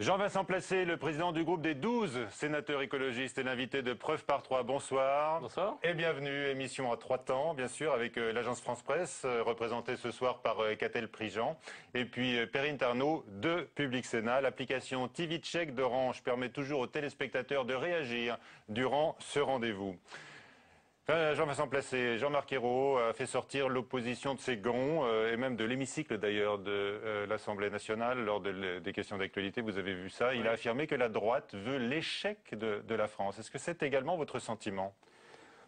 Jean-Vincent Placé, le président du groupe des 12 sénateurs écologistes et l'invité de Preuve par 3. Bonsoir. Bonsoir. Et bienvenue, émission à 3 temps, bien sûr, avec l'agence France Presse, représentée ce soir par Catel Prigent. Et puis Perrine Tarnot de Public Sénat. L'application TV Check d'Orange permet toujours aux téléspectateurs de réagir durant ce rendez-vous. Jean-Vincent Placé, Jean-Marc Ayrault a fait sortir l'opposition de ses gonds, et même de l'hémicycle d'ailleurs de l'Assemblée nationale lors des questions d'actualité. Vous avez vu ça. Il a affirmé que la droite veut l'échec de la France. Est-ce que c'est également votre sentiment ?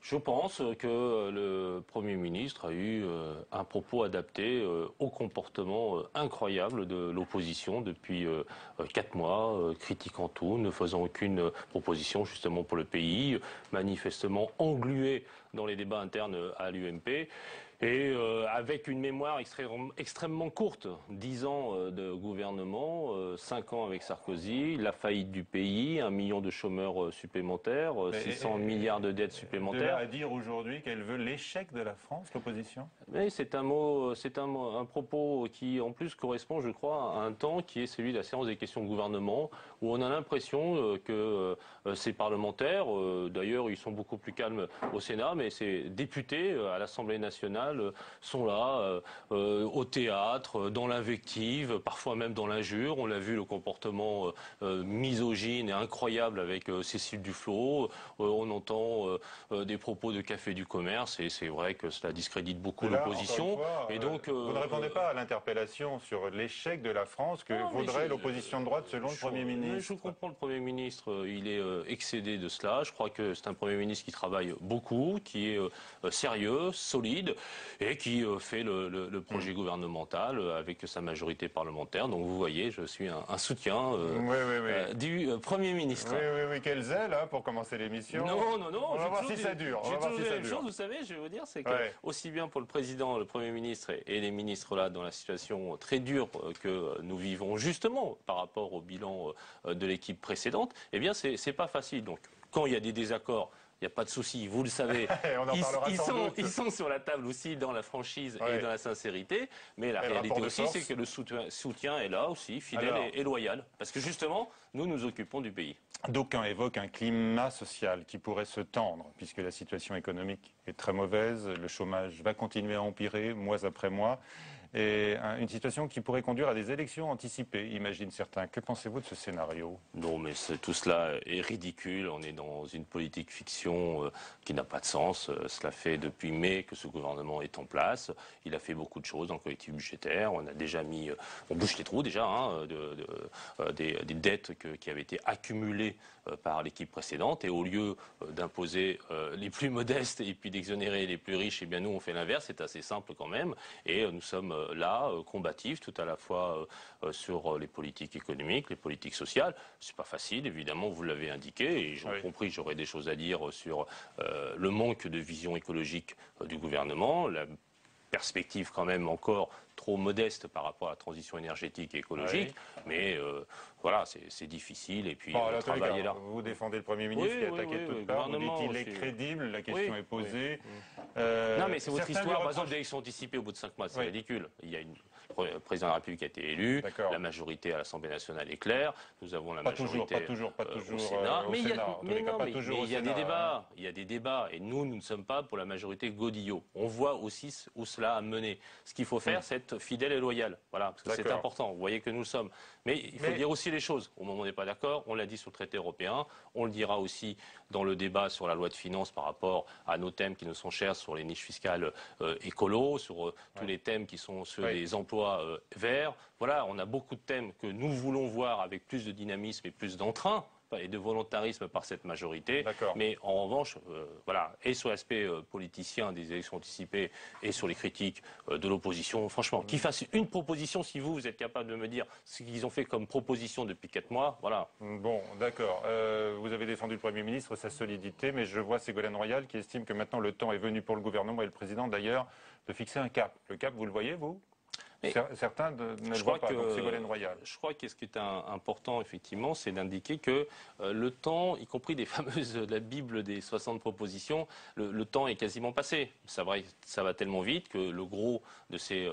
Je pense que le Premier ministre a eu un propos adapté au comportement incroyable de l'opposition depuis 4 mois, critiquant tout, ne faisant aucune proposition justement pour le pays, manifestement englué dans les débats internes à l'UMP. Et avec une mémoire extrêmement courte, 10 ans de gouvernement, 5 ans avec Sarkozy, la faillite du pays, 1 million de chômeurs supplémentaires, 600 milliards de dettes supplémentaires. De là à dire aujourd'hui qu'elle veut l'échec de la France, l'opposition ? Mais c'est un propos qui en plus correspond, je crois, à un temps qui est celui de la séance des questions de gouvernement, où on a l'impression que ces parlementaires, d'ailleurs ils sont beaucoup plus calmes au Sénat, mais ces députés à l'Assemblée nationale sont là au théâtre, dans l'invective, parfois même dans l'injure. On l'a vu, le comportement misogyne et incroyable avec Cécile Duflot. On entend des propos de café du commerce et c'est vrai que cela discrédite beaucoup l'opposition. Et donc, vous ne répondez pas à l'interpellation sur l'échec de la France que vaudrait l'opposition de droite selon le Premier ministre. Je comprends le Premier ministre, il est excédé de cela. Je crois que c'est un Premier ministre qui travaille beaucoup, qui est sérieux, solide, et qui fait le projet gouvernemental avec sa majorité parlementaire. Donc vous voyez, je suis un soutien du Premier ministre. Oui, quel zèle pour commencer l'émission. Non. On va voir si ça dure. J'ai toujours dit la même chose, vous savez, je vais vous dire, c'est que aussi bien pour le président, le Premier ministre et les ministres là, dans la situation très dure que nous vivons justement par rapport au bilan de l'équipe précédente, eh bien c'est pas facile. Donc quand il y a des désaccords, il n'y a pas de souci, vous le savez. Ils sont sur la table aussi dans la franchise et dans la sincérité. Mais la réalité aussi, c'est que le soutien est là aussi, fidèle et loyal. Parce que justement, nous nous occupons du pays. D'aucuns évoquent un climat social qui pourrait se tendre, puisque la situation économique est très mauvaise, le chômage va continuer à empirer mois après mois, et une situation qui pourrait conduire à des élections anticipées, imaginent certains. Que pensez-vous de ce scénario ? Non, mais tout cela est ridicule. On est dans une politique fiction qui n'a pas de sens. Cela fait depuis mai que ce gouvernement est en place. Il a fait beaucoup de choses dans le collectif budgétaire. On a déjà on bouche les trous déjà, des dettes qui avaient été accumulées par l'équipe précédente. Et au lieu d'imposer les plus modestes et puis d'exonérer les plus riches, eh bien nous on fait l'inverse. C'est assez simple quand même. Et nous sommes là, combatifs, tout à la fois sur les politiques économiques, les politiques sociales. C'est pas facile, évidemment, vous l'avez indiqué, et j'ai compris, j'aurais des choses à dire sur le manque de vision écologique du gouvernement, la perspective quand même encore trop modeste par rapport à la transition énergétique et écologique, mais voilà, c'est difficile, et puis le travail est là. Vous défendez le Premier ministre qui est attaqué de toutes parts, vous dites qu'il est crédible, la question est posée. Non mais c'est votre histoire, par exemple, d'élection anticipée au bout de 5 mois, c'est ridicule. Il y a le président de la République qui a été élu, la majorité à l'Assemblée nationale est claire, nous avons la majorité au Sénat, mais il y a des débats, il y a des débats, et nous ne sommes pas pour la majorité Godillot. On voit aussi où cela a mené. Ce qu'il faut faire, c'est être fidèle et loyal, voilà, parce que c'est important, vous voyez que nous le sommes. Mais il faut dire aussi les choses, au moment où on n'est pas d'accord, on l'a dit sur le traité européen, on le dira aussi dans le débat sur la loi de finances par rapport à nos thèmes qui nous sont chers, sur les niches fiscales écolo, sur tous les thèmes qui sont ceux des emplois verts. Voilà, on a beaucoup de thèmes que nous voulons voir avec plus de dynamisme et plus d'entrain et de volontarisme par cette majorité. Mais en revanche, voilà, et sur l'aspect politicien des élections anticipées et sur les critiques de l'opposition, franchement, qu'ils fassent une proposition, si vous êtes capable de me dire ce qu'ils ont fait comme proposition depuis 4 mois, voilà. Bon, d'accord. Vous avez défendu le Premier ministre, sa solidité, mais je vois Ségolène Royal qui estime que maintenant le temps est venu pour le gouvernement et le président d'ailleurs de fixer un cap. Le cap, vous le voyez, vous ? Certains ne le voient pas, donc Ségolène Royal. Je crois que ce qui est important, effectivement, c'est d'indiquer que le temps, y compris des fameuses, la Bible des 60 propositions, le temps est quasiment passé. Ça va tellement vite que le gros de ces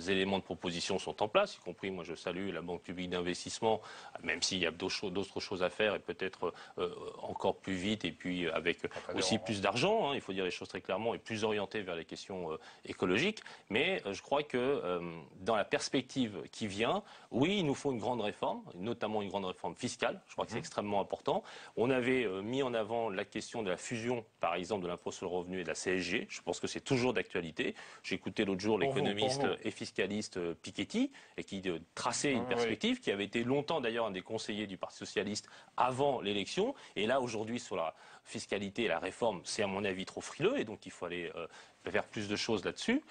éléments de proposition sont en place, y compris, moi je salue la Banque publique d'investissement, même s'il y a d'autres choses à faire et peut-être encore plus vite et puis avec aussi plus d'argent, il faut dire les choses très clairement, et plus orienté vers les questions écologiques. Mais je crois que dans la perspective qui vient, oui, il nous faut une grande réforme, notamment une grande réforme fiscale. Je crois que c'est extrêmement important. On avait mis en avant la question de la fusion, par exemple, de l'impôt sur le revenu et de la CSG. Je pense que c'est toujours d'actualité. J'ai écouté l'autre jour l'économiste et fiscaliste Piketty, et qui traçait une perspective, qui avait été longtemps d'ailleurs un des conseillers du Parti socialiste avant l'élection. Et là, aujourd'hui, sur la fiscalité et la réforme, c'est à mon avis trop frileux, et donc il faut aller faire plus de choses là-dessus.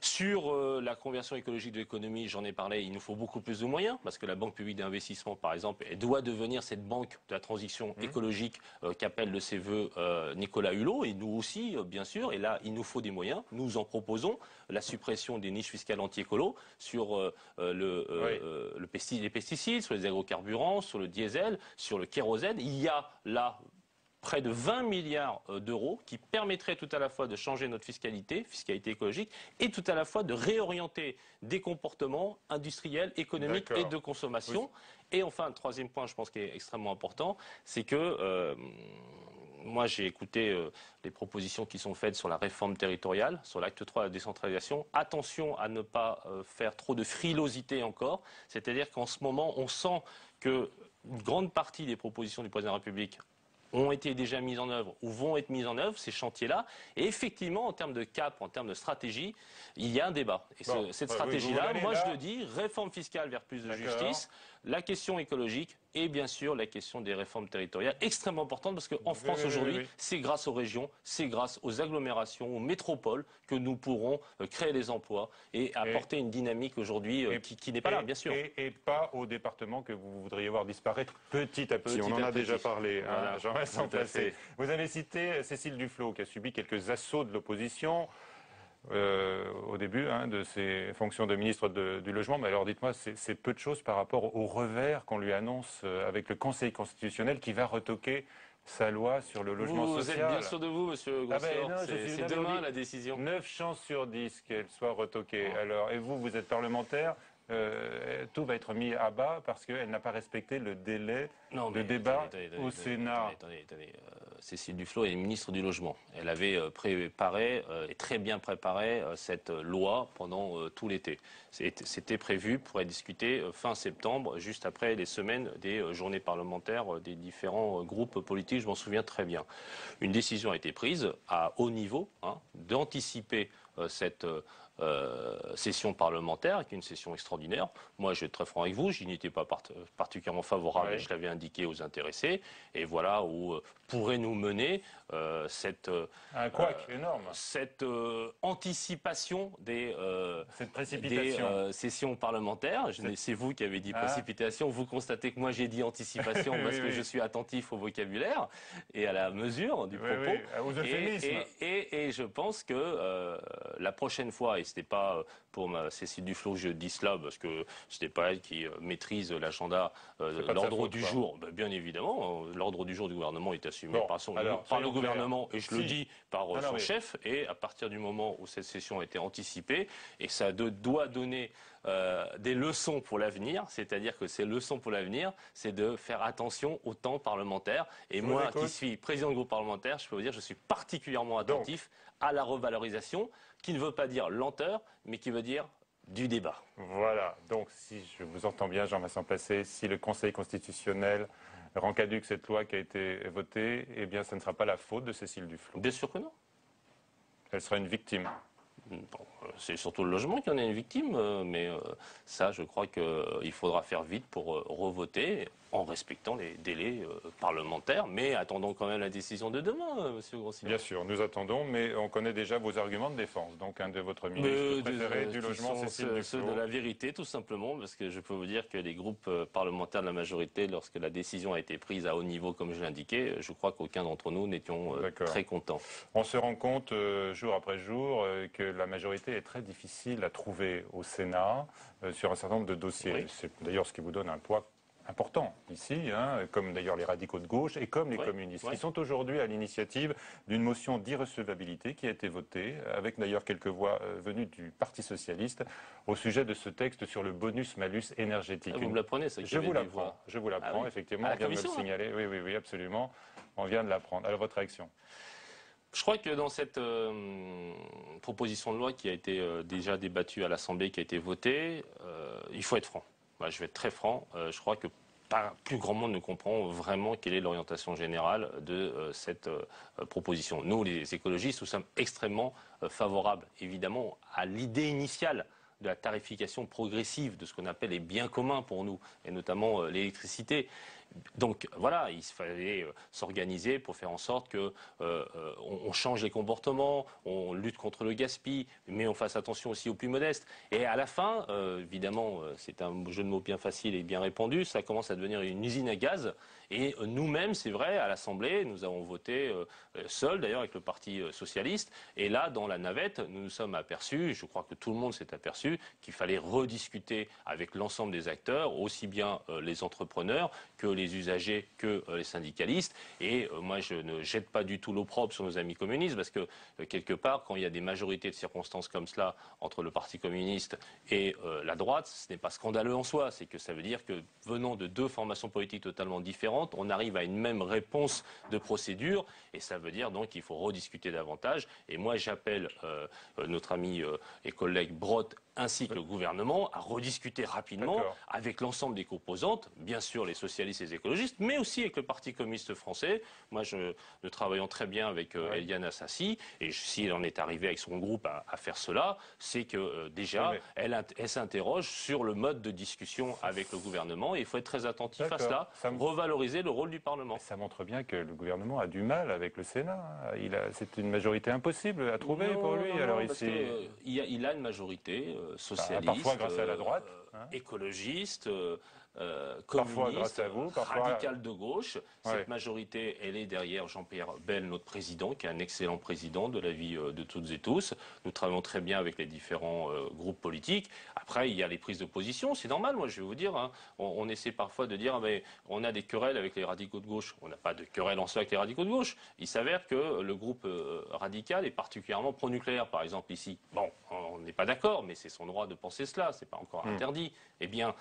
Sur la conversion écologique de l'économie, j'en ai parlé, il nous faut beaucoup plus de moyens, parce que la Banque publique d'investissement, par exemple, elle doit devenir cette banque de la transition écologique qu'appelle de ses voeux Nicolas Hulot, et nous aussi, bien sûr, et là, il nous faut des moyens. Nous en proposons la suppression des niches fiscales anti-écolo sur les pesticides, sur les agrocarburants, sur le diesel, sur le kérosène. Il y a là près de 20 milliards d'euros qui permettraient tout à la fois de changer notre fiscalité écologique, et tout à la fois de réorienter des comportements industriels, économiques et de consommation. Et enfin, le troisième point, je pense, qui est extrêmement important, c'est que moi, j'ai écouté les propositions qui sont faites sur la réforme territoriale, sur l'acte 3 de la décentralisation. Attention à ne pas faire trop de frilosité encore. C'est-à-dire qu'en ce moment, on sent qu'une grande partie des propositions du président de la République ont été déjà mises en œuvre ou vont être mises en œuvre, ces chantiers-là. Et effectivement, en termes de cap, en termes de stratégie, il y a un débat. Et cette stratégie-là, moi je le dis, réforme fiscale vers plus de justice, la question écologique et bien sûr la question des réformes territoriales, extrêmement importante, parce qu'en France aujourd'hui, c'est grâce aux régions, c'est grâce aux agglomérations, aux métropoles que nous pourrons créer des emplois et apporter une dynamique aujourd'hui qui n'est pas là, bien sûr. Et pas aux départements que vous voudriez voir disparaître petit à petit. On en a déjà parlé, voilà. Jean-Vincent Placé. Vous avez cité Cécile Duflot, qui a subi quelques assauts de l'opposition au début de ses fonctions de ministre du Logement. Mais alors dites-moi, c'est peu de choses par rapport au revers qu'on lui annonce avec le Conseil constitutionnel qui va retoquer sa loi sur le logement social. Vous êtes bien sûr de vous, monsieur Grossior. C'est demain la décision. 9 chances sur 10 qu'elle soit retoquée. Alors, et vous êtes parlementaire, tout va être mis à bas parce qu'elle n'a pas respecté le délai de débat au Sénat. Attendez. Cécile Duflot est ministre du Logement. Elle avait préparé et très bien préparé cette loi pendant tout l'été. C'était prévu pour être discuté fin septembre, juste après les semaines des journées parlementaires des différents groupes politiques. Je m'en souviens très bien. Une décision a été prise à haut niveau d'anticiper cette session parlementaire, qui est une session extraordinaire. Moi, je vais être très franc avec vous, je n'y étais pas particulièrement favorable, et je l'avais indiqué aux intéressés. Et voilà où pourrait nous mener cette énorme. Cette anticipation des sessions parlementaires. C'est vous qui avez dit précipitation. Vous constatez que moi j'ai dit anticipation parce que je suis attentif au vocabulaire et à la mesure du propos. Aux euphémismes. Et je pense que la prochaine fois, et ce n'est pas pour Cécile Duflot que je dis cela, parce que ce n'est pas elle qui maîtrise l'agenda, l'ordre du jour. Ben, bien évidemment, l'ordre du jour du gouvernement est assumé par le gouvernement, et je le dis, par son chef, et à partir du moment où cette session a été anticipée, et ça doit donner des leçons pour l'avenir, c'est-à-dire que ces leçons pour l'avenir, c'est de faire attention au temps parlementaire. Et moi, qui suis président du groupe parlementaire, je peux vous dire, je suis particulièrement attentif à la revalorisation, qui ne veut pas dire lenteur, mais qui veut dire du débat. Voilà, donc si je vous entends bien, Jean-Vincent Placé, si le Conseil constitutionnel rend caduque cette loi qui a été votée, eh bien, ce ne sera pas la faute de Cécile Duflot. Bien sûr que non. Elle sera une victime. Bon, c'est surtout le logement qui en est une victime, mais ça, je crois qu'il faudra faire vite pour revoter en respectant les délais parlementaires, mais attendons quand même la décision de demain, monsieur Grossier. Bien sûr, nous attendons, mais on connaît déjà vos arguments de défense. Donc, un de votre ministre préféré du logement, Cécile Duflot. Ceux de la vérité, tout simplement, parce que je peux vous dire que les groupes parlementaires de la majorité, lorsque la décision a été prise à haut niveau, comme je l'indiquais, je crois qu'aucun d'entre nous n'étions très contents. On se rend compte, jour après jour, que la majorité est très difficile à trouver au Sénat sur un certain nombre de dossiers. Oui. C'est d'ailleurs ce qui vous donne un poids important ici, comme d'ailleurs les radicaux de gauche et comme les communistes, qui sont aujourd'hui à l'initiative d'une motion d'irrecevabilité qui a été votée, avec d'ailleurs quelques voix venues du Parti socialiste, au sujet de ce texte sur le bonus-malus énergétique. Vous me l'apprenez, ça? Je vous l'apprends, effectivement, on vient de me le signaler. Oui, absolument, on vient de l'apprendre. Alors, votre réaction? Je crois que dans cette proposition de loi qui a été déjà débattue à l'Assemblée, qui a été votée, il faut être franc. Je vais être très franc, je crois que plus grand monde ne comprend vraiment quelle est l'orientation générale de cette proposition. Nous, les écologistes, nous sommes extrêmement favorables, évidemment, à l'idée initiale de la tarification progressive de ce qu'on appelle les biens communs pour nous, et notamment l'électricité. Donc voilà, il fallait s'organiser pour faire en sorte que on change les comportements, on lutte contre le gaspillage, mais on fasse attention aussi aux plus modestes. Et à la fin, évidemment, c'est un jeu de mots bien facile et bien répandu, ça commence à devenir une usine à gaz. Et nous-mêmes, c'est vrai, à l'Assemblée, nous avons voté seuls, d'ailleurs avec le Parti socialiste. Et là, dans la navette, nous nous sommes aperçus, je crois que tout le monde s'est aperçu, qu'il fallait rediscuter avec l'ensemble des acteurs, aussi bien les entrepreneurs que les usagers, que les syndicalistes. Et moi, je ne jette pas du tout l'opprobre sur nos amis communistes, parce que quelque part, quand il y a des majorités de circonstances comme cela entre le Parti communiste et la droite, ce n'est pas scandaleux en soi. C'est que ça veut dire que, venant de deux formations politiques totalement différentes, on arrive à une même réponse de procédure, et ça veut dire donc qu'il faut rediscuter davantage. Et moi, j'appelle notre ami et collègue Brottes ainsi que le gouvernement à rediscuter rapidement avec l'ensemble des composantes, bien sûr les socialistes et les écologistes, mais aussi avec le Parti communiste français. Moi, nous travaillons très bien avec Éliane Assassi, et s'il en est arrivé avec son groupe à faire cela, c'est que déjà, elle s'interroge sur le mode de discussion avec le gouvernement, et il faut être très attentif à cela, revaloriser le rôle du Parlement. Ça montre bien que le gouvernement a du mal avec le Sénat. C'est une majorité impossible à trouver pour lui. Alors ici, il a une majorité socialiste, parfois grâce à la droite, écologiste, parfois grâce à vous, parfois radical de gauche. Cette majorité, elle est derrière Jean-Pierre Bel, notre président, qui est un excellent président de l'avis de toutes et tous. Nous travaillons très bien avec les différents groupes politiques. Après, il y a les prises de position, c'est normal. Moi, je vais vous dire, on essaie parfois de dire, mais on a des querelles avec les radicaux de gauche. On n'a pas de querelles en soi avec les radicaux de gauche. Il s'avère que le groupe radical est particulièrement pro-nucléaire, par exemple ici. Bon, on n'est pas d'accord, mais c'est son droit de penser cela. C'est pas encore interdit. Eh bien,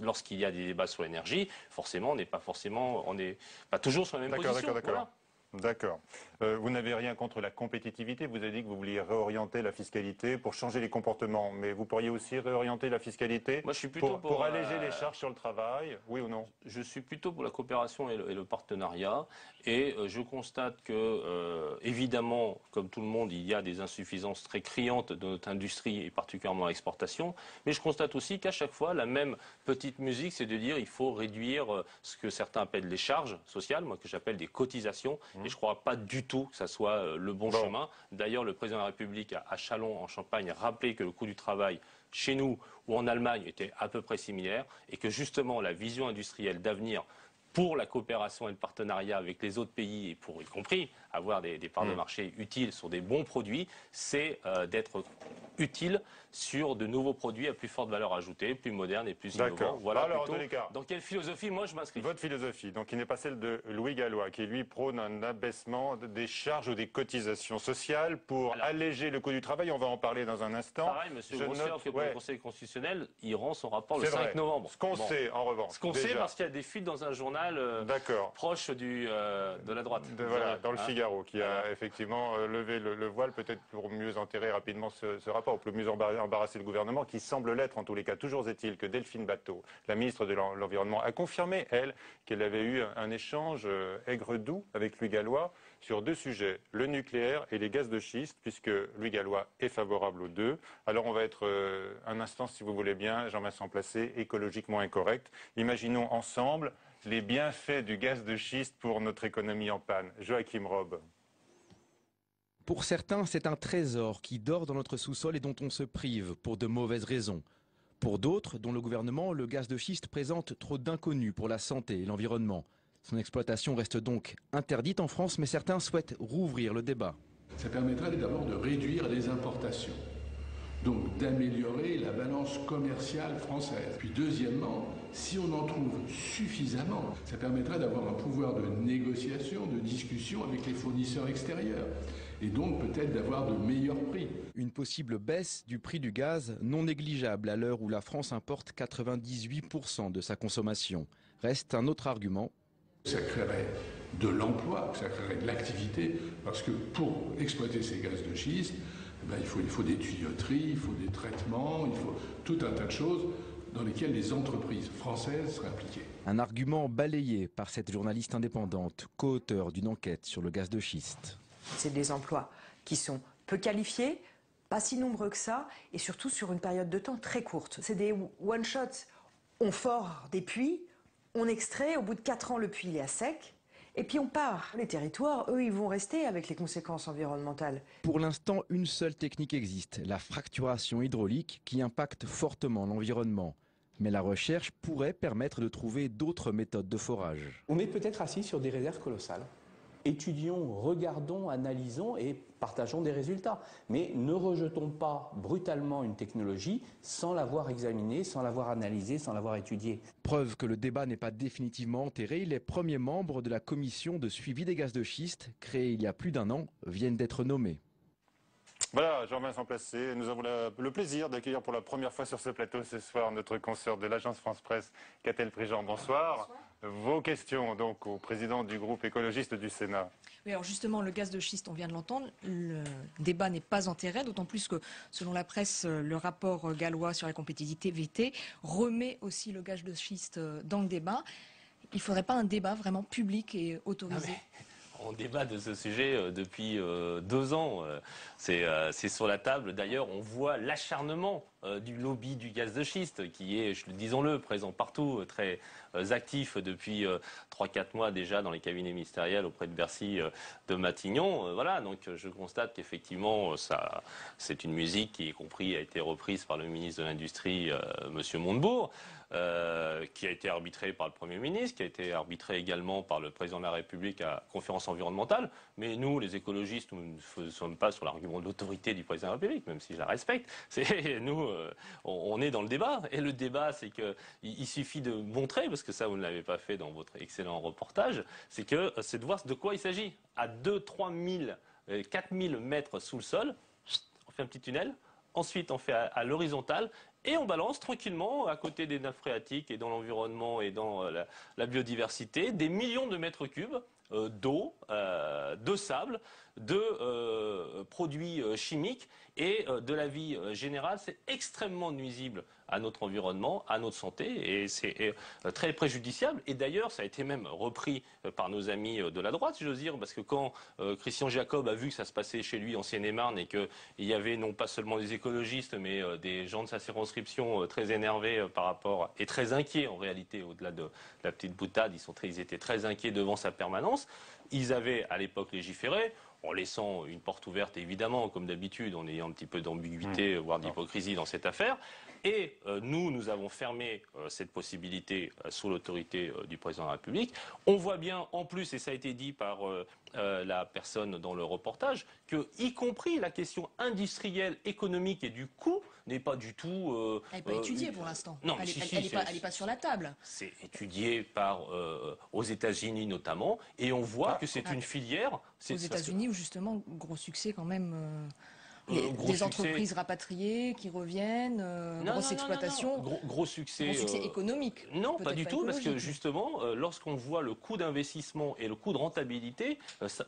lorsqu'il y a des débats sur l'énergie, forcément, on n'est pas toujours sur la même position. D'accord. Vous n'avez rien contre la compétitivité. Vous avez dit que vous vouliez réorienter la fiscalité pour changer les comportements. Mais vous pourriez aussi réorienter la fiscalité pour alléger les charges sur le travail, oui ou non? Je suis plutôt pour la coopération et le partenariat. Et je constate que, évidemment, comme tout le monde, il y a des insuffisances très criantes de notre industrie, et particulièrement à l'exportation. Mais je constate aussi qu'à chaque fois, la même petite musique, c'est de dire qu'il faut réduire ce que certains appellent les charges sociales, moi que j'appelle des cotisations. Et je ne crois pas du tout que ça soit le bon chemin. D'ailleurs, le président de la République, à Châlons, en Champagne, a rappelé que le coût du travail chez nous ou en Allemagne était à peu près similaire, et que justement la vision industrielle d'avenir pour la coopération et le partenariat avec les autres pays, et pour y compris avoir des parts de marché utiles sur des bons produits, c'est d'être utile sur de nouveaux produits à plus forte valeur ajoutée, plus modernes et plus innovants. Voilà. Alors, dans quelle philosophie, moi, je m'inscris? Votre philosophie, donc, qui n'est pas celle de Louis Gallois, qui lui prône un abaissement des charges ou des cotisations sociales pour alléger le coût du travail. On va en parler dans un instant. Pareil, M. Grosser, que pour le Conseil constitutionnel, il rend son rapport le 5 novembre. Ce qu'on sait, en revanche. Ce qu'on sait, parce qu'il y a des fuites dans un journal proche de la droite. Dans le Figaro, qui a effectivement levé le voile, peut-être pour mieux enterrer rapidement ce rapport, pour mieux embarrasser le gouvernement, qui semble l'être en tous les cas. Toujours est-il que Delphine Batho, la ministre de l'Environnement, a confirmé, elle, qu'elle avait eu un échange aigre-doux avec Louis Gallois sur deux sujets, le nucléaire et les gaz de schiste, puisque Louis Gallois est favorable aux deux. Alors on va être un instant, si vous voulez bien, Jean-Vincent Placé, écologiquement incorrect. Imaginons ensemble les bienfaits du gaz de schiste pour notre économie en panne. Joachim Robe. Pour certains, c'est un trésor qui dort dans notre sous-sol et dont on se prive pour de mauvaises raisons. Pour d'autres, dont le gouvernement, le gaz de schiste présente trop d'inconnus pour la santé et l'environnement. Son exploitation reste donc interdite en France, mais certains souhaitent rouvrir le débat. Ça permettrait d'abord de réduire les importations, donc d'améliorer la balance commerciale française. Puis deuxièmement, si on en trouve suffisamment, ça permettrait d'avoir un pouvoir de négociation, de discussion avec les fournisseurs extérieurs, et donc peut-être d'avoir de meilleurs prix. Une possible baisse du prix du gaz non négligeable à l'heure où la France importe 98% de sa consommation. Reste un autre argument. Ça créerait de l'emploi, ça créerait de l'activité, parce que pour exploiter ces gaz de schiste, il faut des tuyauteries, il faut des traitements, il faut tout un tas de choses dans lesquelles les entreprises françaises seraient impliquées. Un argument balayé par cette journaliste indépendante, co-auteure d'une enquête sur le gaz de schiste. C'est des emplois qui sont peu qualifiés, pas si nombreux que ça, et surtout sur une période de temps très courte. C'est des one-shots. On fore des puits, on extrait, au bout de 4 ans, le puits est à sec, et puis on part. Les territoires, eux, ils vont rester avec les conséquences environnementales. Pour l'instant, une seule technique existe, la fracturation hydraulique, qui impacte fortement l'environnement. Mais la recherche pourrait permettre de trouver d'autres méthodes de forage. On est peut-être assis sur des réserves colossales. Étudions, regardons, analysons et partageons des résultats. Mais ne rejetons pas brutalement une technologie sans l'avoir examinée, sans l'avoir analysée, sans l'avoir étudiée. Preuve que le débat n'est pas définitivement enterré, les premiers membres de la commission de suivi des gaz de schiste, créée il y a plus d'1 an, viennent d'être nommés. Voilà, Jean-Vincent Placé, nous avons le plaisir d'accueillir pour la première fois sur ce plateau ce soir notre consoeur de l'agence France-Presse, Catel Prigent. Bonsoir. Vos questions donc au président du groupe écologiste du Sénat. Oui, alors justement, le gaz de schiste, on vient de l'entendre, le débat n'est pas enterré, d'autant plus que, selon la presse, le rapport gallois sur la compétitivité remet aussi le gaz de schiste dans le débat. Il ne faudrait pas un débat vraiment public et autorisé? On débat de ce sujet depuis 2 ans. C'est sur la table. D'ailleurs, on voit l'acharnement du lobby du gaz de schiste qui est, disons-le, présent partout, très actif depuis 3-4 mois déjà dans les cabinets ministériels auprès de Bercy, de Matignon. Voilà, donc je constate qu'effectivement, c'est une musique qui, y compris, a été reprise par le ministre de l'Industrie, M. Montebourg. Qui a été arbitré par le Premier ministre, qui a été arbitré également par le Président de la République à conférence environnementale. Mais nous, les écologistes, nous ne sommes pas sur l'argument de l'autorité du Président de la République, même si je la respecte. Nous, on est dans le débat. Et le débat, c'est qu'il suffit de montrer, parce que ça, vous ne l'avez pas fait dans votre excellent reportage, c'est de voir de quoi il s'agit. À 2-3 000, 4 000 mètres sous le sol, on fait un petit tunnel. Ensuite, on fait à l'horizontale. Et on balance tranquillement, à côté des nappes phréatiques et dans l'environnement et dans la biodiversité, des millions de mètres cubes d'eau, de sable, de produits chimiques et de la vie générale. C'est extrêmement nuisible à notre environnement, à notre santé, et c'est très préjudiciable. Et d'ailleurs, ça a été même repris par nos amis de la droite, si j'ose dire, parce que quand Christian Jacob a vu que ça se passait chez lui en Seine-et-Marne et qu'il y avait non pas seulement des écologistes, mais des gens de sa circonscription très énervés par rapport, et très inquiets en réalité, au-delà de la petite boutade, ils étaient très inquiets devant sa permanence. Ils avaient à l'époque légiféré, en laissant une porte ouverte évidemment, comme d'habitude, en ayant un petit peu d'ambiguïté, voire d'hypocrisie dans cette affaire. Et nous avons fermé cette possibilité sous l'autorité du Président de la République. On voit bien, en plus, et ça a été dit par la personne dans le reportage, que, y compris la question industrielle, économique et du coût, n'est pas du tout... elle n'est pas étudiée pour l'instant. Non, elle n'est pas sur la table. C'est étudié aux États-Unis notamment, et on voit que c'est une filière... Aux États-Unis, où justement, gros succès quand même... des entreprises rapatriées qui reviennent, grosse exploitation. Gros succès. Gros succès économique. Non, pas du tout, parce que justement, lorsqu'on voit le coût d'investissement et le coût de rentabilité,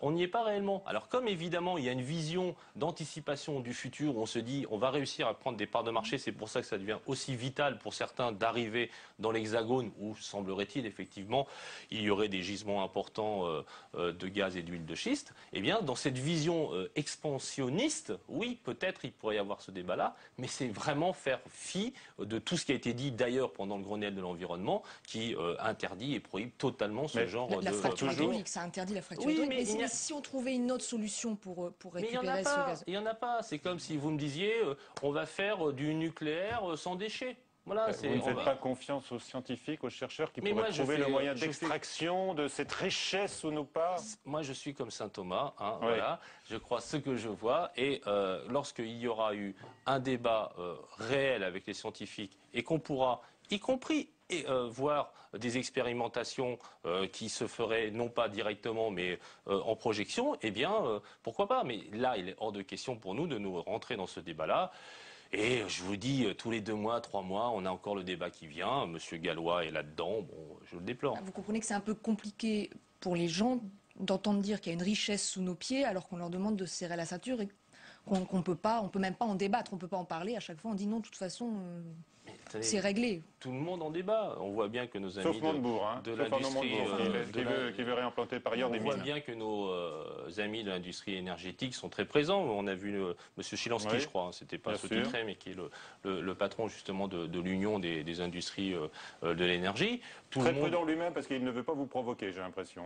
on n'y est pas réellement. Alors comme évidemment, il y a une vision d'anticipation du futur, où on se dit on va réussir à prendre des parts de marché, c'est pour ça que ça devient aussi vital pour certains d'arriver dans l'Hexagone, où semblerait-il effectivement, il y aurait des gisements importants de gaz et d'huile de schiste. Eh bien, dans cette vision expansionniste, oui, peut-être il pourrait y avoir ce débat-là, mais c'est vraiment faire fi de tout ce qui a été dit d'ailleurs pendant le Grenelle de l'environnement, qui interdit et prohibe totalement ce genre de... La fracture hydraulique, ça interdit la fracture hydraulique. Mais si on trouvait une autre solution pour récupérer ce gaz... Il n'y en a pas. C'est comme si vous me disiez, on va faire du nucléaire sans déchets. Voilà, vous ne faites pas confiance aux scientifiques, aux chercheurs qui pourraient trouver le moyen d'extraction de cette richesse sous nos pas? Moi, je suis comme saint Thomas, voilà. Je crois ce que je vois. Et lorsqu'il y aura eu un débat réel avec les scientifiques et qu'on pourra, y compris, voir des expérimentations qui se feraient non pas directement mais en projection, eh bien, pourquoi pas? Mais là, il est hors de question pour nous de nous rentrer dans ce débat-là. Et je vous dis, tous les 2 mois, 3 mois, on a encore le débat qui vient. Monsieur Gallois est là-dedans. Bon, je le déplore. Vous comprenez que c'est un peu compliqué pour les gens d'entendre dire qu'il y a une richesse sous nos pieds alors qu'on leur demande de se serrer la ceinture et qu'on on peut même pas en débattre, on peut pas en parler. À chaque fois, on dit non, de toute façon, c'est réglé. Tout le monde en débat. On voit bien que nos amis Sauf Montebourg, de l'industrie qui veut réimplanter par ailleurs des mines. On voit bien que nos amis de l'industrie énergétique sont très présents. On a vu Monsieur Chilansky, je crois, c'était pas sous-titré, mais qui est le patron justement de l'Union des industries de l'énergie. Très prudent lui-même parce qu'il ne veut pas vous provoquer, j'ai l'impression.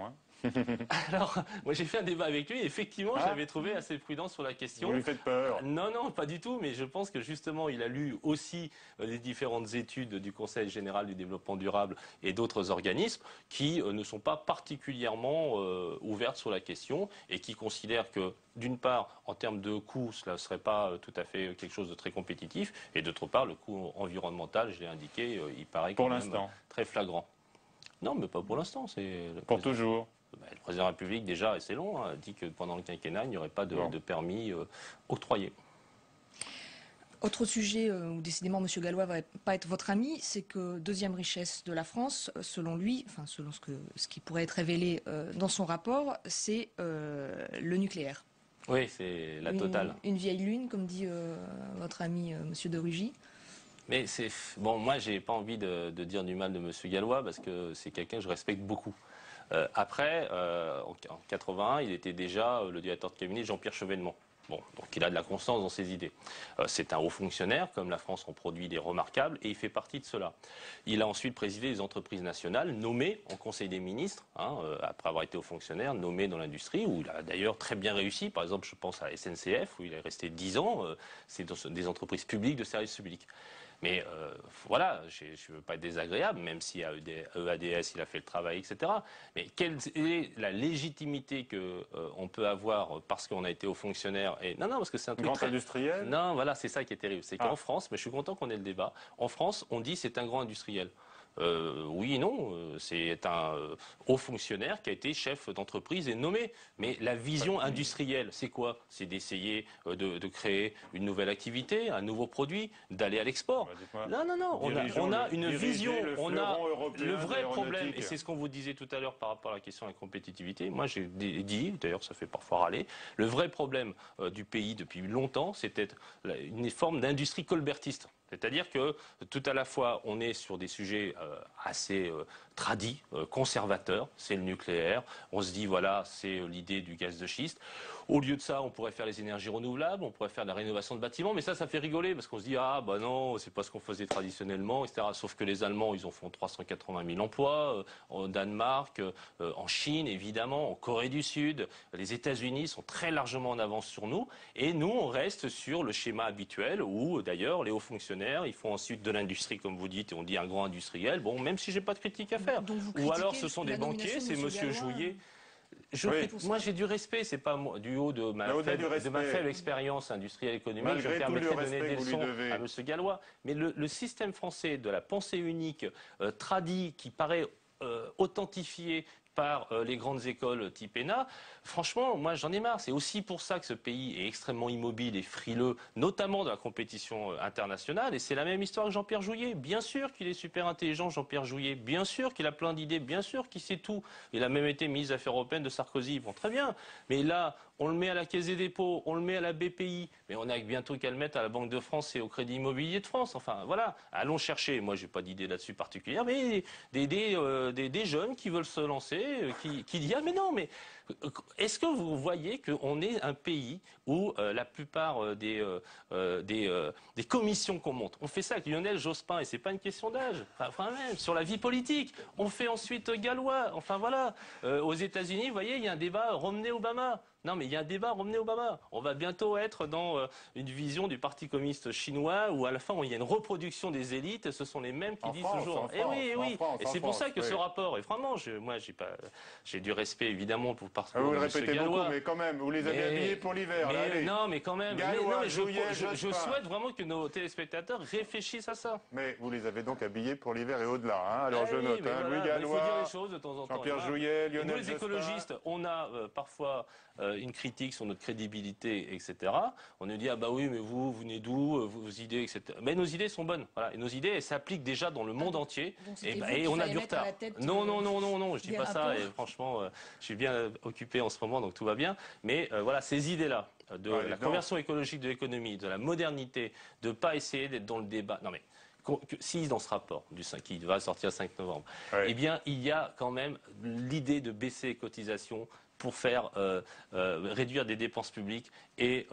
Alors, moi j'ai fait un débat avec lui et effectivement, je l'avais trouvé assez prudent sur la question. Vous lui faites peur? Non, non, pas du tout, mais je pense que justement, il a lu aussi les différentes études du Conseil général du développement durable et d'autres organismes qui ne sont pas particulièrement ouvertes sur la question et qui considèrent que, d'une part, en termes de coût, cela ne serait pas tout à fait quelque chose de très compétitif, et d'autre part, le coût environnemental, je l'ai indiqué, il paraît quand même très flagrant. Non, mais pas pour l'instant. Pour toujours. Le président de la République, déjà, et c'est long, a dit que pendant le quinquennat, il n'y aurait pas de permis octroyé. Autre sujet où décidément M. Gallois ne va pas être votre ami, c'est que deuxième richesse de la France, selon lui, enfin selon ce qui pourrait être révélé dans son rapport, c'est le nucléaire. Oui, c'est la totale. Une vieille lune, comme dit votre ami M. de Rugy. Mais bon, moi, j'ai pas envie de dire du mal de M. Gallois parce que c'est quelqu'un que je respecte beaucoup. Après, en 81, il était déjà le directeur de cabinet de Jean-Pierre Chevènement. Bon, donc il a de la constance dans ses idées. C'est un haut fonctionnaire, comme la France en produit des remarquables, et il fait partie de cela. Il a ensuite présidé les entreprises nationales, nommé en Conseil des ministres, après avoir été haut fonctionnaire, nommé dans l'industrie, où il a d'ailleurs très bien réussi. Par exemple, je pense à SNCF, où il est resté 10 ans. C'est dans des entreprises publiques de services publics. Mais voilà, je ne veux pas être désagréable, même si à EADS, il a fait le travail, etc. Mais quelle est la légitimité qu'on peut avoir parce qu'on a été haut fonctionnaire Non, parce que c'est un truc grand industriel. Non, voilà, c'est ça qui est terrible. C'est qu'en France, mais je suis content qu'on ait le débat, en France, on dit c'est un grand industriel. Oui et non, c'est un haut fonctionnaire qui a été chef d'entreprise et nommé. Mais la vision industrielle, c'est quoi? C'est d'essayer de créer une nouvelle activité, un nouveau produit, d'aller à l'export. Non, on a une vision, on a le vrai problème, et c'est ce qu'on vous disait tout à l'heure par rapport à la question de la compétitivité. Moi, j'ai dit, d'ailleurs, ça fait parfois râler, le vrai problème du pays depuis longtemps, c'était une forme d'industrie colbertiste. C'est-à-dire que tout à la fois, on est sur des sujets assez tradis, conservateurs, c'est le nucléaire. On se dit, voilà, c'est l'idée du gaz de schiste. Au lieu de ça, on pourrait faire les énergies renouvelables, on pourrait faire de la rénovation de bâtiments, mais ça fait rigoler parce qu'on se dit, ah bah non, c'est pas ce qu'on faisait traditionnellement, etc. Sauf que les Allemands, ils en font 380 000 emplois, au Danemark, en Chine, évidemment, en Corée du Sud. Les États-Unis sont très largement en avance sur nous, et nous, on reste sur le schéma habituel où, d'ailleurs, les hauts fonctionnaires, ils font ensuite de l'industrie, comme vous dites, et on dit un grand industriel. Bon, même si j'ai pas de critique à faire. Ou alors, ce sont des banquiers, c'est Monsieur Jouyet. Moi, j'ai du respect, c'est pas du haut de ma faible expérience industrielle économique. Je me permettrai de donner des leçons à M. Gallois. Mais le système français de la pensée unique, tradie, qui paraît authentifié par les grandes écoles type ENA, franchement, moi j'en ai marre. C'est aussi pour ça que ce pays est extrêmement immobile et frileux, notamment dans la compétition internationale. Et c'est la même histoire que Jean-Pierre Jouyet. Bien sûr qu'il est super intelligent, Jean-Pierre Jouyet. Bien sûr qu'il a plein d'idées. Bien sûr qu'il sait tout. Il a même été ministre des Affaires européennes de Sarkozy. Bon, très bien. Mais là, on le met à la Caisse des dépôts, on le met à la BPI, mais on a bientôt qu'à le mettre à la Banque de France et au Crédit Immobilier de France. Enfin, voilà. Allons chercher. Moi, j'ai pas d'idée là-dessus particulière, mais des jeunes qui veulent se lancer, qui disent, ah mais non, mais est-ce que vous voyez qu'on est un pays où la plupart des commissions qu'on monte, on fait ça avec Lionel Jospin, et c'est pas une question d'âge, enfin même sur la vie politique, on fait ensuite Gallois, enfin voilà, aux États-Unis, vous voyez, il y a un débat Romney-Obama. Non, mais il y a un débat Romney-Obama. On va bientôt être dans une vision du Parti communiste chinois où à la fin, il y a une reproduction des élites. Ce sont les mêmes qui disent toujours. Et oui. Et c'est pour ça que ce rapport, et vraiment, moi, j'ai du respect évidemment pour parce que vous le répétez beaucoup, mais quand même, vous les avez habillés pour l'hiver. Non, mais quand même. Je souhaite vraiment que nos téléspectateurs réfléchissent à ça. Mais vous les avez donc habillés pour l'hiver et au-delà. Hein. Alors je note. Louis Gallois, il faut dire les choses de temps en temps. Jean-Pierre Jouyet, Lionel Jospin. Nous, les écologistes, on a parfois une critique sur notre crédibilité, etc. On nous dit, ah bah oui, mais vous venez d'où, vos idées, etc. Mais nos idées sont bonnes. Voilà. Et nos idées, elles s'appliquent déjà dans le monde entier. Et on a du retard. Non, je dis pas ça. Et franchement, je suis bien occupé en ce moment, donc tout va bien. Mais voilà, ces idées-là, de la conversion écologique de l'économie, de la modernité, de ne pas essayer d'être dans le débat. Non mais, si dans ce rapport qui va sortir le 5 novembre, eh bien, il y a quand même l'idée de baisser les cotisations pour faire réduire des dépenses publiques et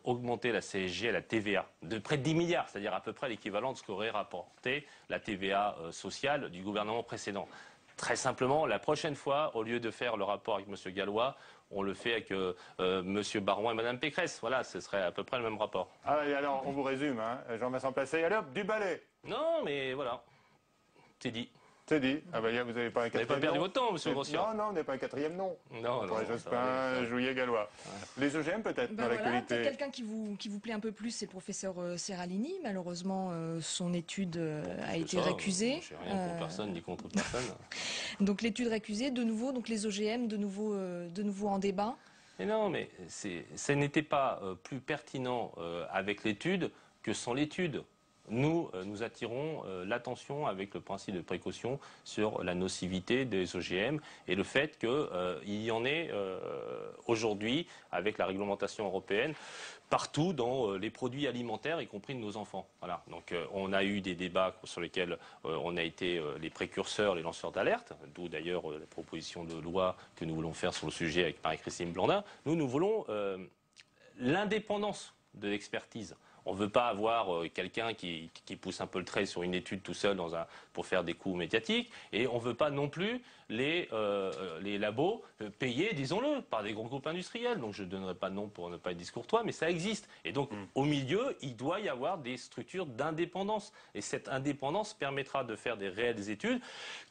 augmenter la CSG et la TVA de près de 10 milliards, c'est-à-dire à peu près l'équivalent de ce qu'aurait rapporté la TVA sociale du gouvernement précédent. Très simplement, la prochaine fois, au lieu de faire le rapport avec M. Gallois, on le fait avec M. Baron et Mme Pécresse. Voilà, ce serait à peu près le même rapport. Ah, et alors, on vous résume, hein. Jean-Vincent Placé, allez hop, du balai. Non, mais voilà, c'est dit. C'est dit. Ah ben, vous n'avez pas un quatrième nom. Vous n'avez pas perdu votre temps, monsieur Grossian. Non, on n'est pas un quatrième nom. Non. Pour les Jospin, Jouyet, Gallois. Les OGM peut-être dans l'actualité. Quelqu'un qui vous plaît un peu plus, c'est le professeur Serralini. Malheureusement, son étude a été récusée. Je n'ai rien pour personne ni contre personne. Donc l'étude récusée, de nouveau, donc les OGM de nouveau en débat. Mais non, mais ce n'était pas plus pertinent avec l'étude que sans l'étude. Nous attirons l'attention avec le principe de précaution sur la nocivité des OGM et le fait qu'il y en ait aujourd'hui, avec la réglementation européenne, partout dans les produits alimentaires, y compris de nos enfants. Voilà. Donc on a eu des débats sur lesquels on a été les précurseurs, les lanceurs d'alerte, d'où d'ailleurs la proposition de loi que nous voulons faire sur le sujet avec Marie-Christine Blandin. Nous voulons l'indépendance de l'expertise. On ne veut pas avoir quelqu'un qui pousse un peu le trait sur une étude tout seul pour faire des coups médiatiques. Et on ne veut pas non plus les labos payés, disons-le, par des gros groupes industriels. Donc je ne donnerai pas de nom pour ne pas être discourtois, mais ça existe. Et donc au milieu, il doit y avoir des structures d'indépendance. Et cette indépendance permettra de faire des réelles études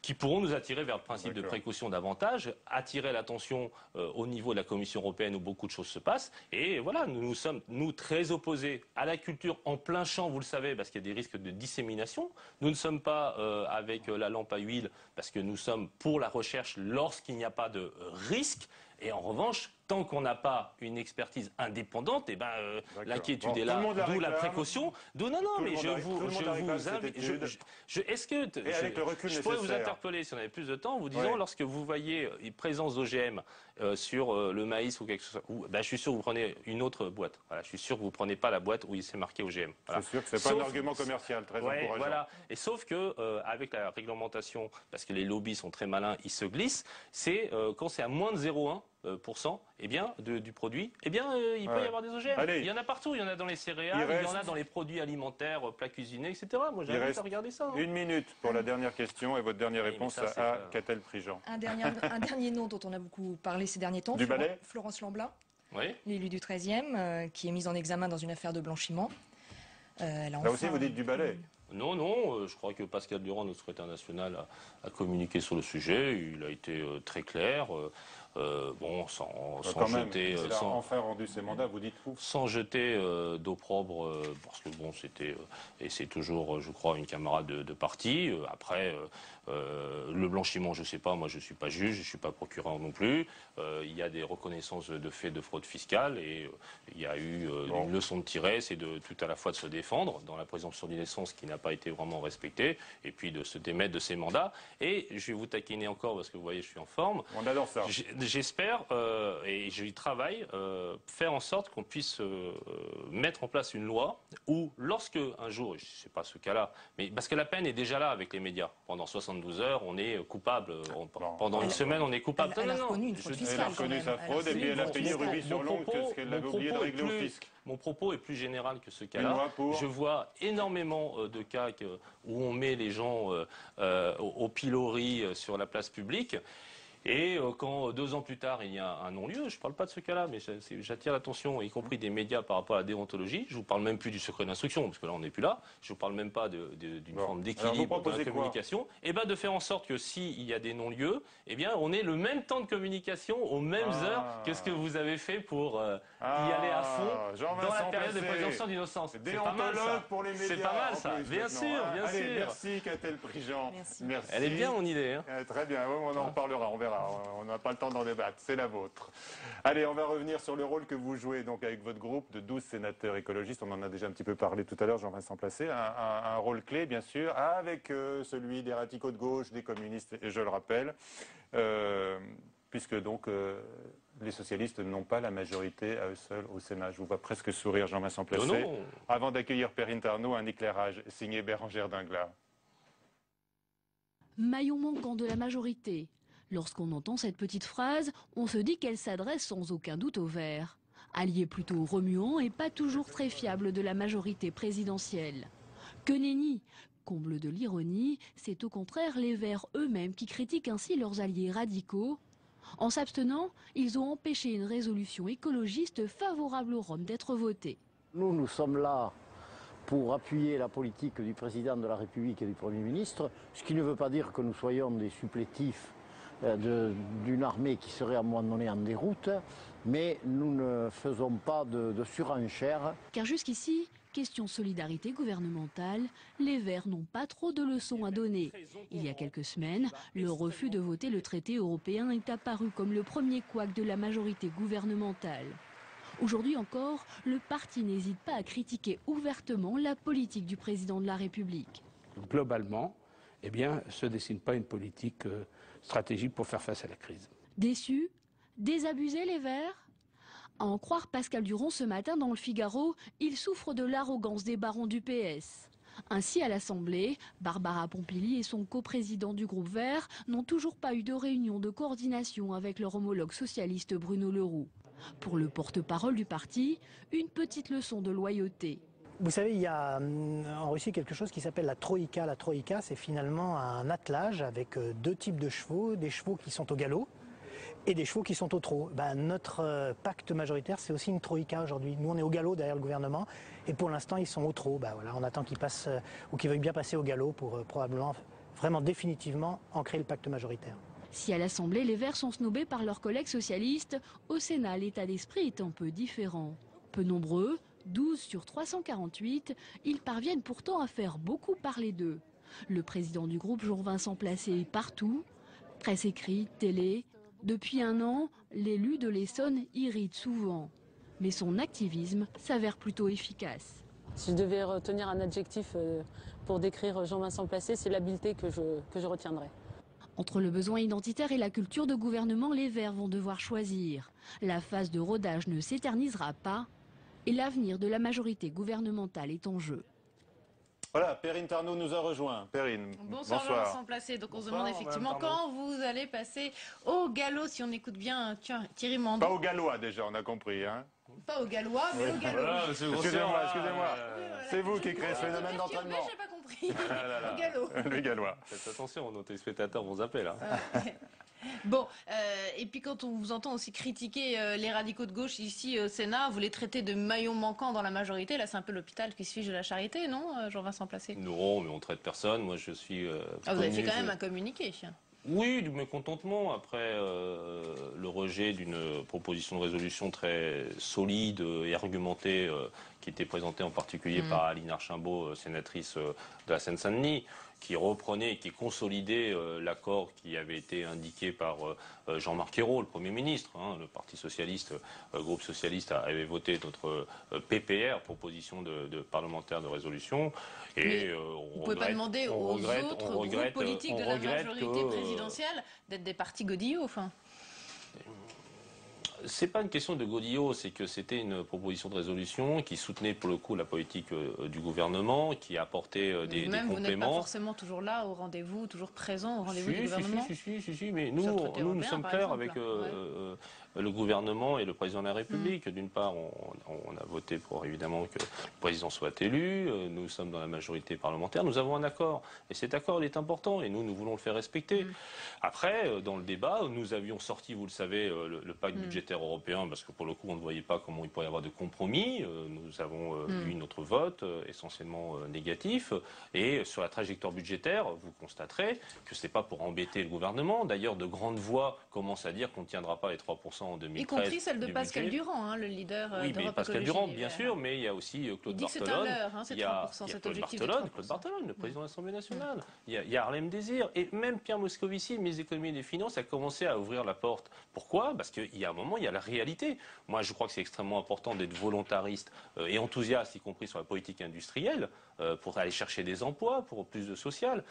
qui pourront nous attirer vers le principe de précaution davantage, attirer l'attention au niveau de la Commission européenne où beaucoup de choses se passent. Et voilà, nous sommes, très opposés à la culture en plein champ, vous le savez, parce qu'il y a des risques de dissémination. Nous ne sommes pas avec la lampe à huile, parce que nous sommes pour la recherche lorsqu'il n'y a pas de risque. Et en revanche, tant qu'on n'a pas une expertise indépendante, eh ben, l'inquiétude est là, d'où la précaution. Mais je vous invite. Est-ce que je pourrais vous interpeller si on avait plus de temps en vous disant, lorsque vous voyez une présence d'OGM sur le maïs ou quelque chose, je suis sûr que vous prenez une autre boîte. Voilà, je suis sûr que vous ne prenez pas la boîte où il s'est marqué OGM. Voilà. C'est sûr que c'est pas un argument commercial très encourageant. Voilà. Et sauf que avec la réglementation, parce que les lobbies sont très malins, ils se glissent. C'est quand c'est à moins de 0,1%, eh bien, du produit, eh bien, il peut y avoir des OGM. Allez. Il y en a partout. Il y en a dans les céréales, il y en a dans les produits alimentaires, plats cuisinés, etc. Moi, j'invite à regarder ça. Une minute pour la dernière question et votre dernière réponse à Catel Prigent. Un dernier nom dont on a beaucoup parlé ces derniers temps. Du balai. Florence Lamblin, oui. L'élu du 13e, qui est mise en examen dans une affaire de blanchiment. Là aussi, vous dites du balai. Non, je crois que Pascal Durand, notre secrétaire national, a communiqué sur le sujet. Il a été très clair. Sans jeter, il a enfin rendu ses mandats, vous dites vous. Sans jeter d'opprobre, parce que c'était et c'est toujours, je crois, une camarade de parti. Après, le blanchiment, je sais pas, moi je suis pas juge, je suis pas procureur non plus. Il y a des reconnaissances de faits de fraude fiscale et il y a eu une leçon de tirer, c'est de tout à la fois de se défendre dans la présomption d'innocence qui n'a pas été vraiment respectée, et puis de se démettre de ses mandats. Et je vais vous taquiner encore parce que vous voyez, je suis en forme. On adore ça. j'espère, et j'y travaille, faire en sorte qu'on puisse mettre en place une loi où, lorsque un jour, je ne sais pas ce cas-là, mais parce que la peine est déjà là avec les médias. Pendant 72 heures, on est coupable. Pendant une semaine, on est coupable. Elle a reconnu une fraude fiscale. Elle a reconnu sa fraude et puis elle a payé rubis sur l'ongle ce qu'elle avait oublié de régler au fisc. Mon propos est plus général que ce cas-là. Je vois énormément de cas où on met les gens au pilori sur la place publique. Et quand 2 ans plus tard, il y a un non-lieu, je ne parle pas de ce cas-là, mais j'attire l'attention, y compris des médias, par rapport à la déontologie. Je ne vous parle même plus du secret d'instruction, parce que là, on n'est plus là. Je ne vous parle même pas d'une forme d'équilibre dans la communication. Et bien, de faire en sorte que s'il y a des non-lieux, eh bien, on ait le même temps de communication aux mêmes heures que ce que vous avez fait pour y aller à fond dans la période de présomption d'innocence. C'est pas mal, ça. Pour les médias. C'est pas mal, ça. Bien sûr, bien sûr. Merci, Catel-Prigent. Merci. Elle est bien, mon idée. Hein. Très bien, on en reparlera, on verra. On n'a pas le temps d'en débattre, c'est la vôtre. Allez, on va revenir sur le rôle que vous jouez donc avec votre groupe de 12 sénateurs écologistes. On en a déjà un petit peu parlé tout à l'heure, Jean-Vincent Placé. Un rôle clé, bien sûr, avec celui des radicaux de gauche, des communistes, et je le rappelle, puisque donc les socialistes n'ont pas la majorité à eux seuls au Sénat. Je vous vois presque sourire, Jean-Vincent Placé. Non. Avant d'accueillir Perrine Tarnaud, un éclairage signé Bérengère Dinglas. Maillon manquant de la majorité. Lorsqu'on entend cette petite phrase, on se dit qu'elle s'adresse sans aucun doute aux Verts. Allié plutôt remuant et pas toujours très fiable de la majorité présidentielle. Que nenni! Comble de l'ironie, c'est au contraire les Verts eux-mêmes qui critiquent ainsi leurs alliés radicaux. En s'abstenant, ils ont empêché une résolution écologiste favorable aux Roms d'être votée. Nous sommes là pour appuyer la politique du président de la République et du Premier ministre, ce qui ne veut pas dire que nous soyons des supplétifs d'une armée qui serait à un moment donné en déroute, mais nous ne faisons pas de surenchère. Car jusqu'ici, question solidarité gouvernementale, les Verts n'ont pas trop de leçons à donner. Il y a quelques semaines, le refus de voter le traité européen est apparu comme le premier couac de la majorité gouvernementale. Aujourd'hui encore, le parti n'hésite pas à critiquer ouvertement la politique du président de la République. Globalement, eh bien, se dessine pas une politique stratégique pour faire face à la crise. Déçus? Désabusés les Verts? À en croire Pascal Durand ce matin dans le Figaro, il souffre de l'arrogance des barons du PS. Ainsi, à l'Assemblée, Barbara Pompili et son coprésident du groupe Vert n'ont toujours pas eu de réunion de coordination avec leur homologue socialiste Bruno Le Roux. Pour le porte-parole du parti, une petite leçon de loyauté. Vous savez, il y a en Russie quelque chose qui s'appelle la troïka. La troïka, c'est finalement un attelage avec 2 types de chevaux, des chevaux qui sont au galop et des chevaux qui sont au trot. Notre pacte majoritaire, c'est aussi une troïka aujourd'hui. Nous, on est au galop derrière le gouvernement et pour l'instant, ils sont au trot. Voilà, on attend qu'ils passent ou qu'ils veuillent bien passer au galop pour probablement, vraiment définitivement, ancrer le pacte majoritaire. Si à l'Assemblée, les Verts sont snobés par leurs collègues socialistes, au Sénat, l'état d'esprit est un peu différent. Peu nombreux, 12 sur 348, ils parviennent pourtant à faire beaucoup parler d'eux. Le président du groupe, Jean-Vincent Placé, est partout. Presse écrite, télé. Depuis un an, l'élu de l'Essonne irrite souvent. Mais son activisme s'avère plutôt efficace. Si je devais retenir un adjectif pour décrire Jean-Vincent Placé, c'est l'habileté que je retiendrai. Entre le besoin identitaire et la culture de gouvernement, les Verts vont devoir choisir. La phase de rodage ne s'éternisera pas et l'avenir de la majorité gouvernementale est en jeu. Voilà, Perrine Tarnaud nous a rejoint. Perrine, bonsoir. Jean-Vincent Placé. Donc on se demande effectivement quand vous allez passer au galop, si on écoute bien Thierry Mandon. Pas au gallois déjà, on a compris. Hein. Pas au gallois, mais au galop. Excusez-moi. C'est vous qui créez ce phénomène d'entraînement. J'ai pas compris. Au galop. Le gallois. Faites attention, nos téléspectateurs vont zapper là. Bon, et puis quand on vous entend aussi critiquer les radicaux de gauche ici au Sénat, vous les traitez de maillons manquants dans la majorité. Là, c'est un peu l'hôpital qui se fiche de la charité, non, Jean-Vincent Placé? Non, mais on traite personne. Moi, je suis... vous avez fait quand même un communiqué. Oui, du mécontentement après le rejet d'une proposition de résolution très solide et argumentée qui était présentée en particulier par Aline Archimbaud, sénatrice de la Seine-Saint-Denis, qui reprenait et qui consolidait l'accord qui avait été indiqué par Jean-Marc Ayrault, le Premier ministre. Le Parti socialiste, le groupe socialiste avait voté notre PPR, proposition de parlementaire de résolution. Et vous ne pouvez pas demander aux autres groupes politiques de la majorité présidentielle d'être des partis godillots, enfin. c'est pas une question de godillot, c'est que c'était une proposition de résolution qui soutenait pour le coup la politique du gouvernement, qui apportait des compléments. Vous n'êtes pas forcément toujours là au rendez-vous, toujours présent au rendez-vous du gouvernement. Si, mais nous sommes clairs avec le gouvernement et le président de la République. D'une part, on a voté pour évidemment que le président soit élu. Nous sommes dans la majorité parlementaire. Nous avons un accord. Et cet accord, il est important. Et nous voulons le faire respecter. Après, dans le débat, nous avions sorti, vous le savez, le pacte budgétaire européen, parce que pour le coup, on ne voyait pas comment il pourrait y avoir de compromis. Nous avons eu notre vote, essentiellement négatif. Et sur la trajectoire budgétaire, vous constaterez que ce n'est pas pour embêter le gouvernement. D'ailleurs, de grandes voix commencent à dire qu'on ne tiendra pas les 3% en 2013. Y compris celle de Pascal Durand, le leader d'Europe Écologie. Oui, mais Pascal Durand, bien sûr, mais il y a aussi Claude Barthelone. Il y a Claude Barthelone, le président de l'Assemblée nationale. Il y a Harlem Désir. Et même Pierre Moscovici, le ministre de l'économie et des finances, a commencé à ouvrir la porte. Pourquoi? Parce qu'il y a un moment, il y a la réalité. Moi, je crois que c'est extrêmement important d'être volontariste et enthousiaste, y compris sur la politique industrielle, pour aller chercher des emplois, pour plus de social,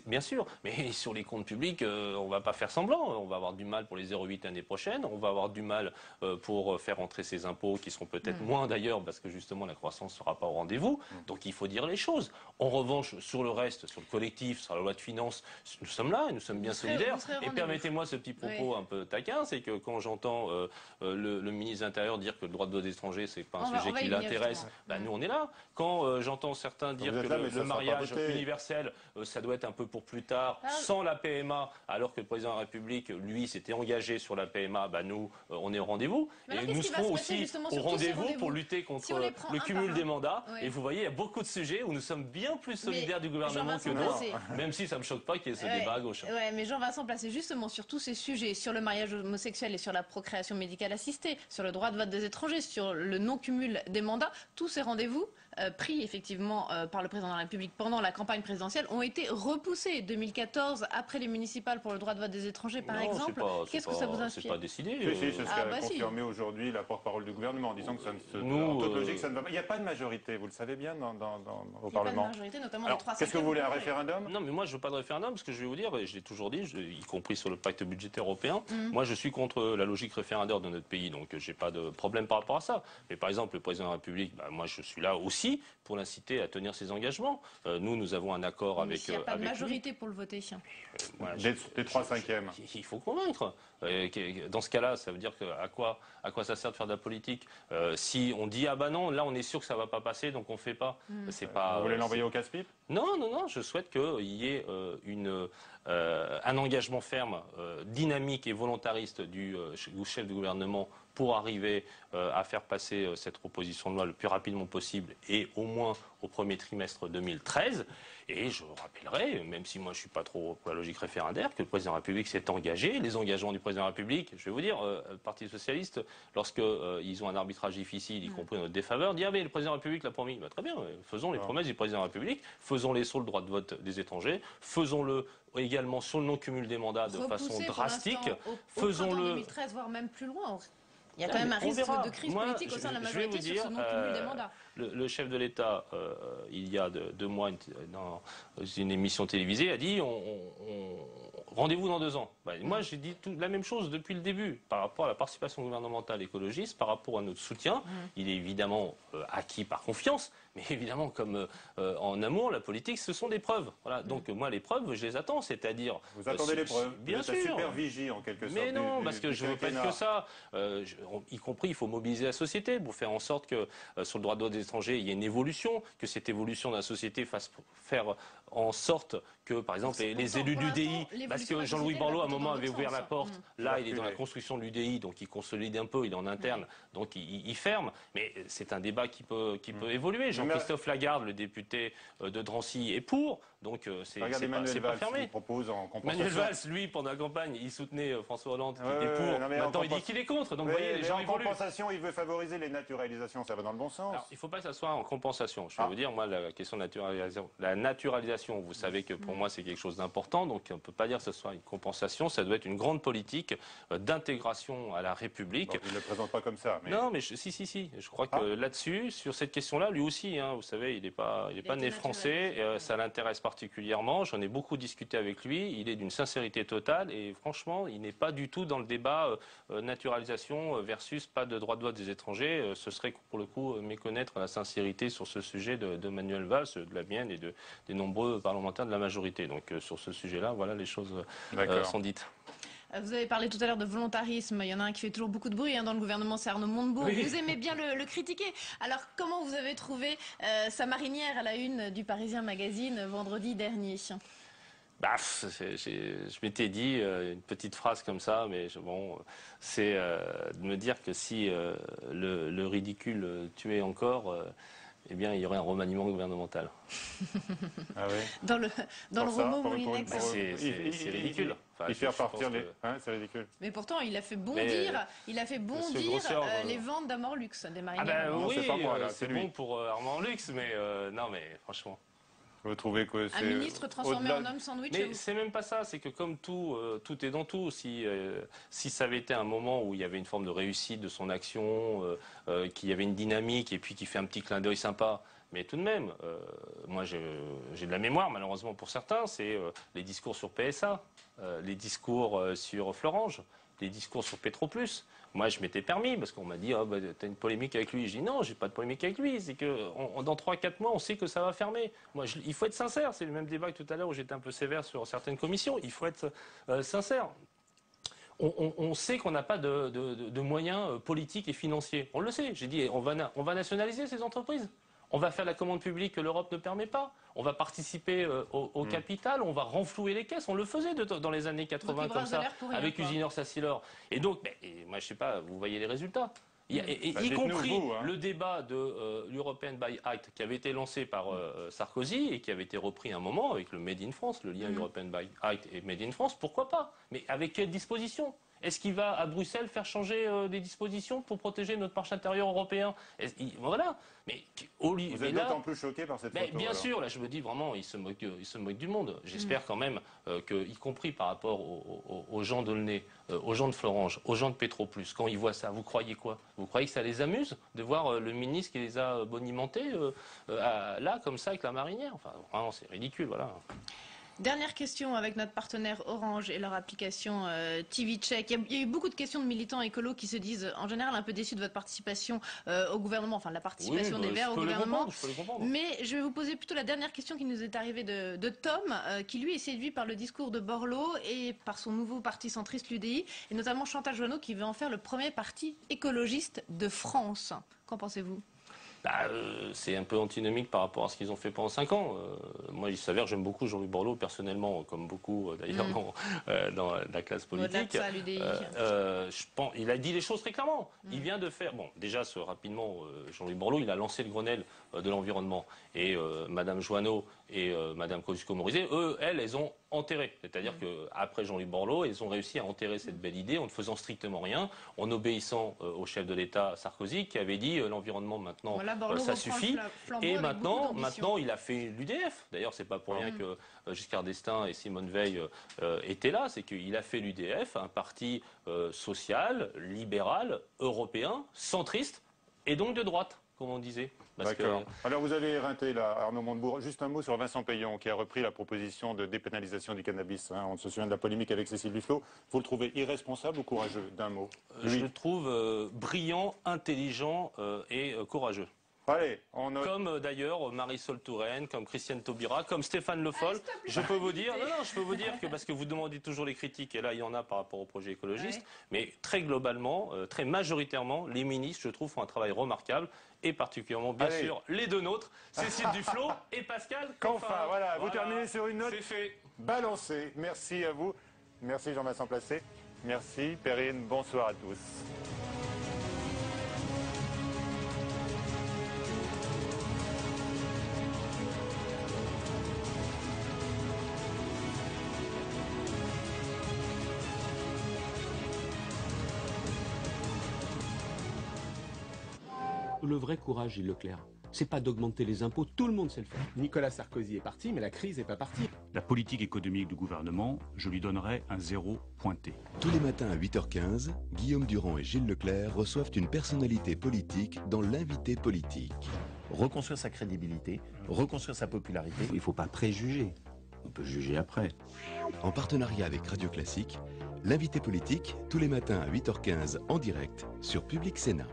bien sûr. Mais sur les comptes publics, on ne va pas faire semblant. On va avoir du mal pour les 0,8 l'année prochaine. On va avoir du mal pour faire entrer ces impôts, qui seront peut-être moins d'ailleurs, parce que justement la croissance ne sera pas au rendez-vous. Donc il faut dire les choses. En revanche, sur le reste, sur le collectif, sur la loi de finances, nous sommes là et nous sommes bien solidaires. Et permettez-moi ce petit propos un peu taquin, c'est que quand j'entends le ministre de l'Intérieur dire que le droit de vote étranger, c'est pas un sujet qui l'intéresse, nous on est là. Quand j'entends certains dire que le mariage universel, ça doit être un peu pour plus tard, sans la PMA, alors que le président de la République, lui, s'était engagé sur la PMA, nous, on est au rendez-vous. Et nous serons aussi au rendez-vous pour lutter contre le cumul des mandats. Et vous voyez, il y a beaucoup de sujets où nous sommes bien plus solidaires du gouvernement que d'autres, même si ça ne me choque pas qu'il y ait ce débat à gauche. Oui, mais Jean-Vincent Placé, justement, sur tous ces sujets, sur le mariage homosexuel et sur la procréation médicale assistée, sur le droit de vote des étrangers, sur le non-cumul des mandats, tous ces rendez-vous pris effectivement par le président de la République pendant la campagne présidentielle ont été repoussés. 2014, après les municipales pour le droit de vote des étrangers, par exemple. Qu'est-ce que ça vous inspire? C'est pas décidé. C'est ce qu'a confirmé aujourd'hui la porte-parole du gouvernement, en disant que ça en toute logique, ça ne va pas. Il n'y a pas de majorité, vous le savez bien, au Parlement. Il n'y a pas de majorité, notamment les 3/5. Qu'est-ce que vous voulez, un référendum? Non, mais moi, je veux pas de référendum, parce que je vais vous dire, et je l'ai toujours dit, y compris sur le pacte budgétaire européen, moi, je suis contre la logique référendaire de notre pays, donc j'ai pas de problème par rapport à ça. Mais par exemple, le président de la République, moi, je suis là aussi pour l'inciter à tenir ses engagements. Nous avons un accord avec. Il n'y a pas de majorité pour le voter. Des 3/5. Il faut convaincre. Dans ce cas-là, ça veut dire à quoi ça sert de faire de la politique? Si on dit non, là on est sûr que ça va pas passer, donc on fait pas. C'est pas. Vous voulez l'envoyer au casse-pipe? Non. Je souhaite qu'il y ait un engagement ferme, dynamique et volontariste du chef du gouvernement pour arriver à faire passer cette proposition de loi le plus rapidement possible et au moins au premier trimestre 2013. Et je rappellerai, même si moi je ne suis pas trop pour la logique référendaire, que le président de la République s'est engagé. Les engagements du président de la République, je vais vous dire, le Parti socialiste, lorsqu'ils ont un arbitrage difficile, y compris en notre défaveur, dit mais le président de la République l'a promis. Très bien, faisons les promesses du président de la République, faisons-les sur le droit de vote des étrangers, faisons-le également sur le non-cumul des mandats de façon drastique. Faisons-le en 2013, voire même plus loin. Il y a quand même un risque de crise politique au sein de la majorité sur ce non-cumul des mandats. Le chef de l'État, il y a 2 mois, dans une émission télévisée, a dit rendez-vous dans 2 ans. Moi, j'ai dit la même chose depuis le début par rapport à la participation gouvernementale écologiste, par rapport à notre soutien. Il est évidemment acquis par confiance, mais évidemment, comme en amour, la politique, ce sont des preuves. Voilà. Donc moi, les preuves, je les attends, c'est-à-dire. Vous attendez les preuves. Bien sûr. Supervigie en quelque sorte. Mais non, parce que je ne veux pas être que ça. Y compris, il faut mobiliser la société pour faire en sorte que sur le droit de vote des étrangers, il y ait une évolution, que cette évolution de la société fasse faire en sorte que, par exemple, les élus de l'UDI, parce que Jean-Louis Borloo, à un moment, avait ouvert la porte. Là, il est dans la construction de l'UDI, donc il consolide un peu, il est en interne, donc il ferme. Mais c'est un débat qui peut évoluer. Jean-Christophe Lagarde, le député de Drancy, est pour. Donc c'est pas fermé. Manuel Valls, lui, pendant la campagne, il soutenait François Hollande qui était pour. Maintenant, il dit qu'il est contre. Donc vous voyez, les gens évoluent. En compensation, il veut favoriser les naturalisations. Ça va dans le bon sens. Alors, il ne faut pas que ça soit en compensation. Je vais vous dire, moi, la question de la naturalisation, vous savez que pour moi, c'est quelque chose d'important. Donc on ne peut pas dire que ce soit une compensation. Ça doit être une grande politique d'intégration à la République. Bon, il ne le présente pas comme ça. Mais... Non, mais si. Je crois que là-dessus, sur cette question-là, lui aussi, Sarkozy, hein, vous savez, il n'est pas né français, ça l'intéresse particulièrement. J'en ai beaucoup discuté avec lui. Il est d'une sincérité totale et franchement, il n'est pas du tout dans le débat naturalisation versus pas de droit de vote des étrangers. Ce serait pour le coup méconnaître la sincérité sur ce sujet de Manuel Valls, de la mienne et des nombreux parlementaires de la majorité. Donc sur ce sujet-là, voilà, les choses sont dites. Vous avez parlé tout à l'heure de volontarisme. Il y en a un qui fait toujours beaucoup de bruit dans le gouvernement, c'est Arnaud Montebourg. Oui. Vous aimez bien le critiquer. Alors, comment vous avez trouvé sa marinière à la une du Parisien Magazine vendredi dernier? Je m'étais dit une petite phrase comme ça, mais bon, c'est de me dire que si le ridicule tuait encore... eh bien, il y aurait un remaniement gouvernemental. Ah oui. Dans le roman Moulinex. C'est ridicule. Enfin, il fait repartir les... Hein, c'est ridicule. Mais pourtant, il a fait bondir les ventes d'Armand Lux, des marinières. Ah ben, oui, c'est bon pour Armand Lux, mais non, mais franchement... Vous trouvez que c'est... Un ministre transformé en homme sandwich. Mais c'est même pas ça, c'est que comme tout est dans tout. Si ça avait été un moment où il y avait une forme de réussite de son action, qu'il y avait une dynamique et puis qu'il fait un petit clin d'œil sympa, mais tout de même, moi j'ai de la mémoire malheureusement pour certains, c'est les discours sur PSA, les discours sur Florange, les discours sur Petroplus. Moi, je m'étais permis, parce qu'on m'a dit oh, t'as une polémique avec lui. Je dis non, j'ai pas de polémique avec lui. C'est que dans 3-4 mois, on sait que ça va fermer. Moi, il faut être sincère. C'est le même débat que tout à l'heure où j'étais un peu sévère sur certaines commissions. Il faut être sincère. On sait qu'on n'a pas de moyens politiques et financiers. On le sait. J'ai dit on va nationaliser ces entreprises. On va faire la commande publique que l'Europe ne permet pas. On va participer au capital, on va renflouer les caisses. On le faisait dans les années 80 comme ça, avec Usinor Sassilor. Et donc, moi je sais pas, vous voyez les résultats. Y compris le débat de l'European Buy Act qui avait été lancé par Sarkozy et qui avait été repris à un moment avec le Made in France, le lien European Buy Act et Made in France, pourquoi pas? Mais avec quelles dispositions? Est-ce qu'il va à Bruxelles faire changer des dispositions pour protéger notre marché intérieur européen? Voilà. Mais vous êtes d'autant plus choqué par cette photo? Bien sûr, là je me dis vraiment, il se moque du monde. J'espère quand même y compris par rapport aux gens d'Aulnay, aux gens de Florange, aux gens de Petroplus, quand ils voient ça, vous croyez quoi? Vous croyez que ça les amuse de voir le ministre qui les a bonimentés là, comme ça, avec la marinière? Enfin, vraiment, c'est ridicule, voilà. Dernière question avec notre partenaire Orange et leur application TV Check. Il y a eu beaucoup de questions de militants écolos qui se disent en général un peu déçus de votre participation au gouvernement, enfin de la participation des Verts au gouvernement. Mais je vais vous poser plutôt la dernière question qui nous est arrivée de Tom, qui lui est séduit par le discours de Borloo et par son nouveau parti centriste l'UDI, et notamment Chantal Joanneau qui veut en faire le premier parti écologiste de France. Qu'en pensez-vous? C'est un peu antinomique par rapport à ce qu'ils ont fait pendant 5 ans. Moi, il s'avère que j'aime beaucoup Jean-Louis Borloo personnellement, comme beaucoup d'ailleurs dans la classe politique. Je pense, il a dit les choses très clairement. Il vient de faire... Bon, déjà, rapidement, Jean-Louis Borloo, il a lancé le Grenelle de l'environnement. Et Madame Joanneau et Madame Kosciusko-Morizet, elles ont enterré. C'est-à-dire qu'après Jean-Louis Borloo, ils ont réussi à enterrer cette belle idée en ne faisant strictement rien, en obéissant au chef de l'État Sarkozy, qui avait dit l'environnement maintenant, ça suffit. Et maintenant, il a fait l'UDF. D'ailleurs, c'est pas pour rien que Giscard d'Estaing et Simone Veil étaient là. C'est qu'il a fait l'UDF, un parti social, libéral, européen, centriste, et donc de droite, comme on disait. D'accord. Alors vous avez éreinté là, Arnaud Montebourg. Juste un mot sur Vincent Payon qui a repris la proposition de dépénalisation du cannabis. On se souvient de la polémique avec Cécile Duflot. Vous le trouvez irresponsable ou courageux? D'un mot. Je le trouve brillant, intelligent et courageux. Allez, comme d'ailleurs Marisol Touraine, comme Christiane Taubira, comme Stéphane Le Foll. Je peux vous dire, je peux vous dire que parce que vous demandez toujours les critiques, et là il y en a par rapport au projet écologiste, mais très globalement, très majoritairement, les ministres, je trouve, font un travail remarquable, et particulièrement, bien sûr, les deux nôtres, Cécile Duflot et Pascal Canfin. Voilà, vous terminez sur une note balancée. Merci à vous. Merci Jean-Vincent Placé. Merci Perrine. Bonsoir à tous. Le vrai courage, Gilles Leclerc, c'est pas d'augmenter les impôts, tout le monde sait le faire. Nicolas Sarkozy est parti, mais la crise n'est pas partie. La politique économique du gouvernement, je lui donnerai un 0 pointé. Tous les matins à 8h15, Guillaume Durand et Gilles Leclerc reçoivent une personnalité politique dans l'invité politique. Reconstruire sa crédibilité, reconstruire sa popularité. Il ne faut pas préjuger, on peut juger après. En partenariat avec Radio Classique, l'invité politique, tous les matins à 8h15 en direct sur Public Sénat.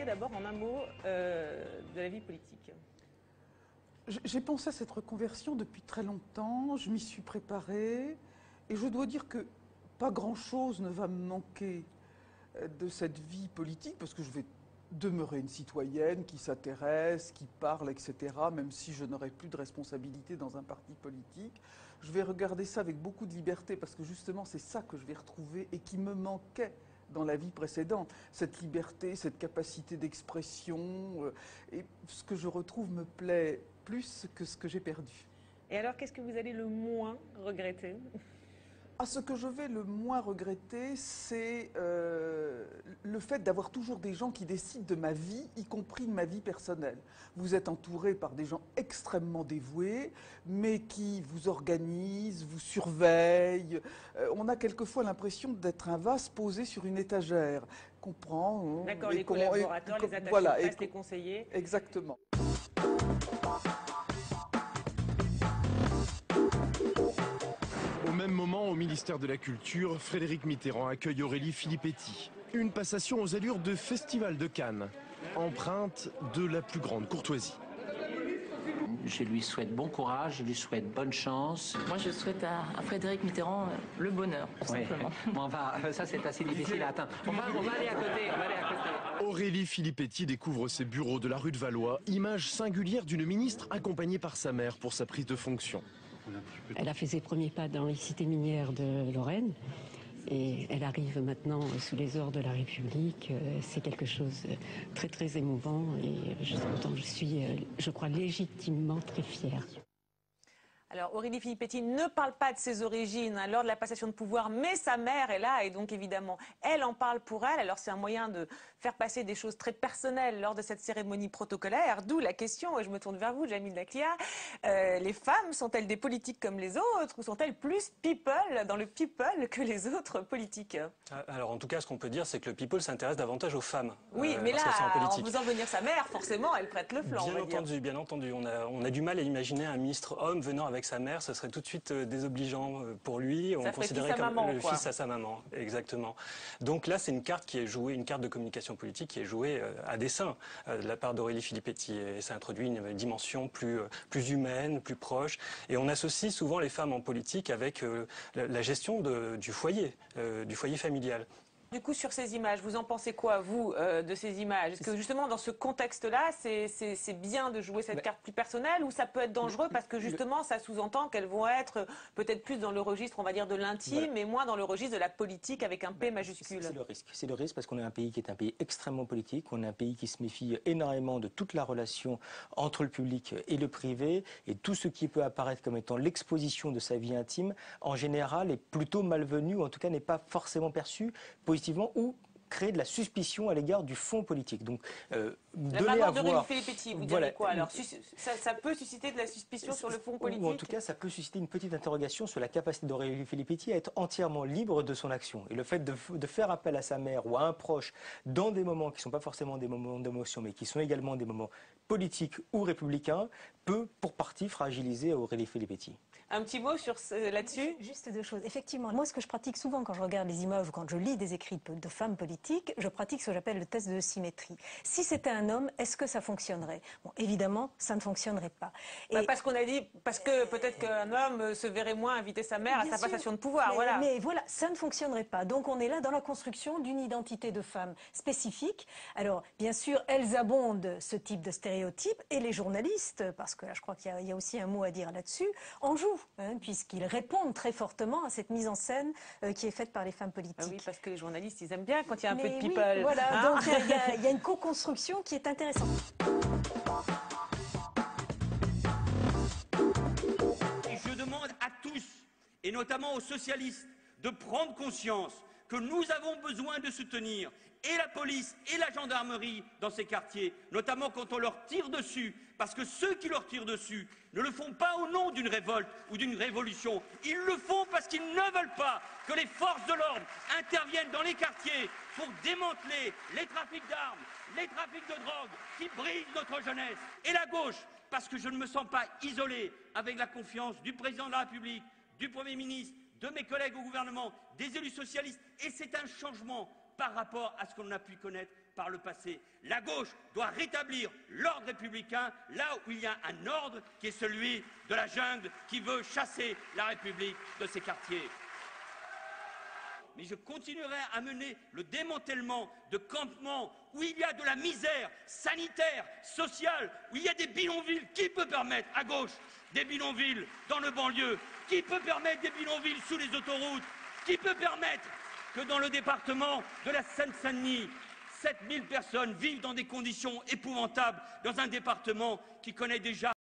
D'abord en un mot de la vie politique. J'ai pensé à cette reconversion depuis très longtemps, je m'y suis préparée et je dois dire que pas grand-chose ne va me manquer de cette vie politique parce que je vais demeurer une citoyenne qui s'intéresse, qui parle, etc., même si je n'aurai plus de responsabilité dans un parti politique. Je vais regarder ça avec beaucoup de liberté parce que justement c'est ça que je vais retrouver et qui me manquait dans la vie précédente, cette liberté, cette capacité d'expression, et ce que je retrouve me plaît plus que ce que j'ai perdu. Et alors, qu'est-ce que vous allez le moins regretter ? Ce que je vais le moins regretter, c'est le fait d'avoir toujours des gens qui décident de ma vie, y compris de ma vie personnelle. Vous êtes entouré par des gens extrêmement dévoués, mais qui vous organisent, vous surveillent. On a quelquefois l'impression d'être un vase posé sur une étagère. Qu'on prend... D'accord, les collaborateurs, les attachés voilà, de presse, les conseillers. Exactement. Au même moment, au ministère de la Culture, Frédéric Mitterrand accueille Aurélie Filippetti. Une passation aux allures de Festival de Cannes, empreinte de la plus grande courtoisie. Je lui souhaite bon courage, je lui souhaite bonne chance. Moi, je souhaite à Frédéric Mitterrand le bonheur, tout simplement. Bon, ça, c'est assez difficile à atteindre. On va aller à côté, Aurélie Filippetti découvre ses bureaux de la rue de Valois, image singulière d'une ministre accompagnée par sa mère pour sa prise de fonction. Elle a fait ses premiers pas dans les cités minières de Lorraine et elle arrive maintenant sous les ors de la République. C'est quelque chose de très très émouvant et je suis, je crois, légitimement très fière. Alors Aurélie Filippetti ne parle pas de ses origines lors de la passation de pouvoir, mais sa mère est là et donc évidemment elle en parle pour elle. Alors c'est un moyen de faire passer des choses très personnelles lors de cette cérémonie protocolaire, d'où la question, et je me tourne vers vous, Jamil Daklia, les femmes sont-elles des politiques comme les autres ou sont-elles plus people dans le people que les autres politiques? Alors en tout cas ce qu'on peut dire c'est que le people s'intéresse davantage aux femmes. Oui mais là en faisant venir sa mère forcément elle prête le flanc. Bien entendu, on a du mal à imaginer un ministre homme venant avec sa mère, ce serait tout de suite désobligeant pour lui, on considérait comme le fils à sa maman, exactement. Donc là c'est une carte qui est jouée, une carte de communication politique qui est jouée à dessein de la part d'Aurélie Filippetti et ça introduit une dimension plus humaine, plus proche et on associe souvent les femmes en politique avec la gestion du foyer familial. Du coup, sur ces images, vous en pensez quoi, vous, de ces images? Est-ce que justement, dans ce contexte-là, c'est bien de jouer cette carte plus personnelle ou ça peut être dangereux parce que justement, ça sous-entend qu'elles vont être peut-être plus dans le registre, on va dire, de l'intime et moins dans le registre de la politique avec un P majuscule? C'est le risque parce qu'on est un pays qui est un pays extrêmement politique, on est un pays qui se méfie énormément de toute la relation entre le public et le privé et tout ce qui peut apparaître comme étant l'exposition de sa vie intime, en général, est plutôt malvenu ou en tout cas n'est pas forcément perçu positivement ou créer de la suspicion à l'égard du fond politique. Donc, la maman d'Aurélie Filippetti, vous direz quoi alors? Ça peut susciter de la suspicion sur le fond politique? Ou en tout cas, ça peut susciter une petite interrogation sur la capacité d'Aurélie Filippetti à être entièrement libre de son action. Et le fait de faire appel à sa mère ou à un proche dans des moments qui ne sont pas forcément des moments d'émotion, mais qui sont également des moments politiques ou républicains, peut pour partie fragiliser Aurélie Filippetti. Un petit mot là-dessus? Juste deux choses. Effectivement, moi ce que je pratique souvent quand je regarde les images ou quand je lis des écrits de femmes politiques, je pratique ce que j'appelle le test de symétrie. Si c'était un un homme, est-ce que ça fonctionnerait? Bon, évidemment, ça ne fonctionnerait pas. Parce qu'on a dit, parce que peut-être qu'un homme se verrait moins inviter sa mère à sa passation de pouvoir. Mais voilà, ça ne fonctionnerait pas. Donc on est là dans la construction d'une identité de femme spécifique. Alors, bien sûr, elles abondent ce type de stéréotypes et les journalistes, parce que là, je crois qu'il y a aussi un mot à dire là-dessus, en jouent, puisqu'ils répondent très fortement à cette mise en scène qui est faite par les femmes politiques. Ah oui, parce que les journalistes, ils aiment bien quand il y a un peu de people. Oui, voilà, donc il y a une co-construction qui est intéressante. Et je demande à tous, et notamment aux socialistes, de prendre conscience que nous avons besoin de soutenir et la police et la gendarmerie dans ces quartiers, notamment quand on leur tire dessus, parce que ceux qui leur tirent dessus ne le font pas au nom d'une révolte ou d'une révolution, ils le font parce qu'ils ne veulent pas que les forces de l'ordre interviennent dans les quartiers pour démanteler les trafics d'armes, les trafics de drogue qui brisent notre jeunesse. Et la gauche, parce que je ne me sens pas isolé, avec la confiance du président de la République, du Premier ministre, de mes collègues au gouvernement, des élus socialistes, et c'est un changement par rapport à ce qu'on a pu connaître par le passé. La gauche doit rétablir l'ordre républicain là où il y a un ordre qui est celui de la jungle qui veut chasser la République de ses quartiers. Mais je continuerai à mener le démantèlement de campements où il y a de la misère sanitaire, sociale, où il y a des bidonvilles. Qui peut permettre à gauche des bidonvilles dans le banlieue? Qui peut permettre des bidonvilles sous les autoroutes? Qui peut permettre que dans le département de la Seine-Saint-Denis, 7000 personnes vivent dans des conditions épouvantables, dans un département qui connaît déjà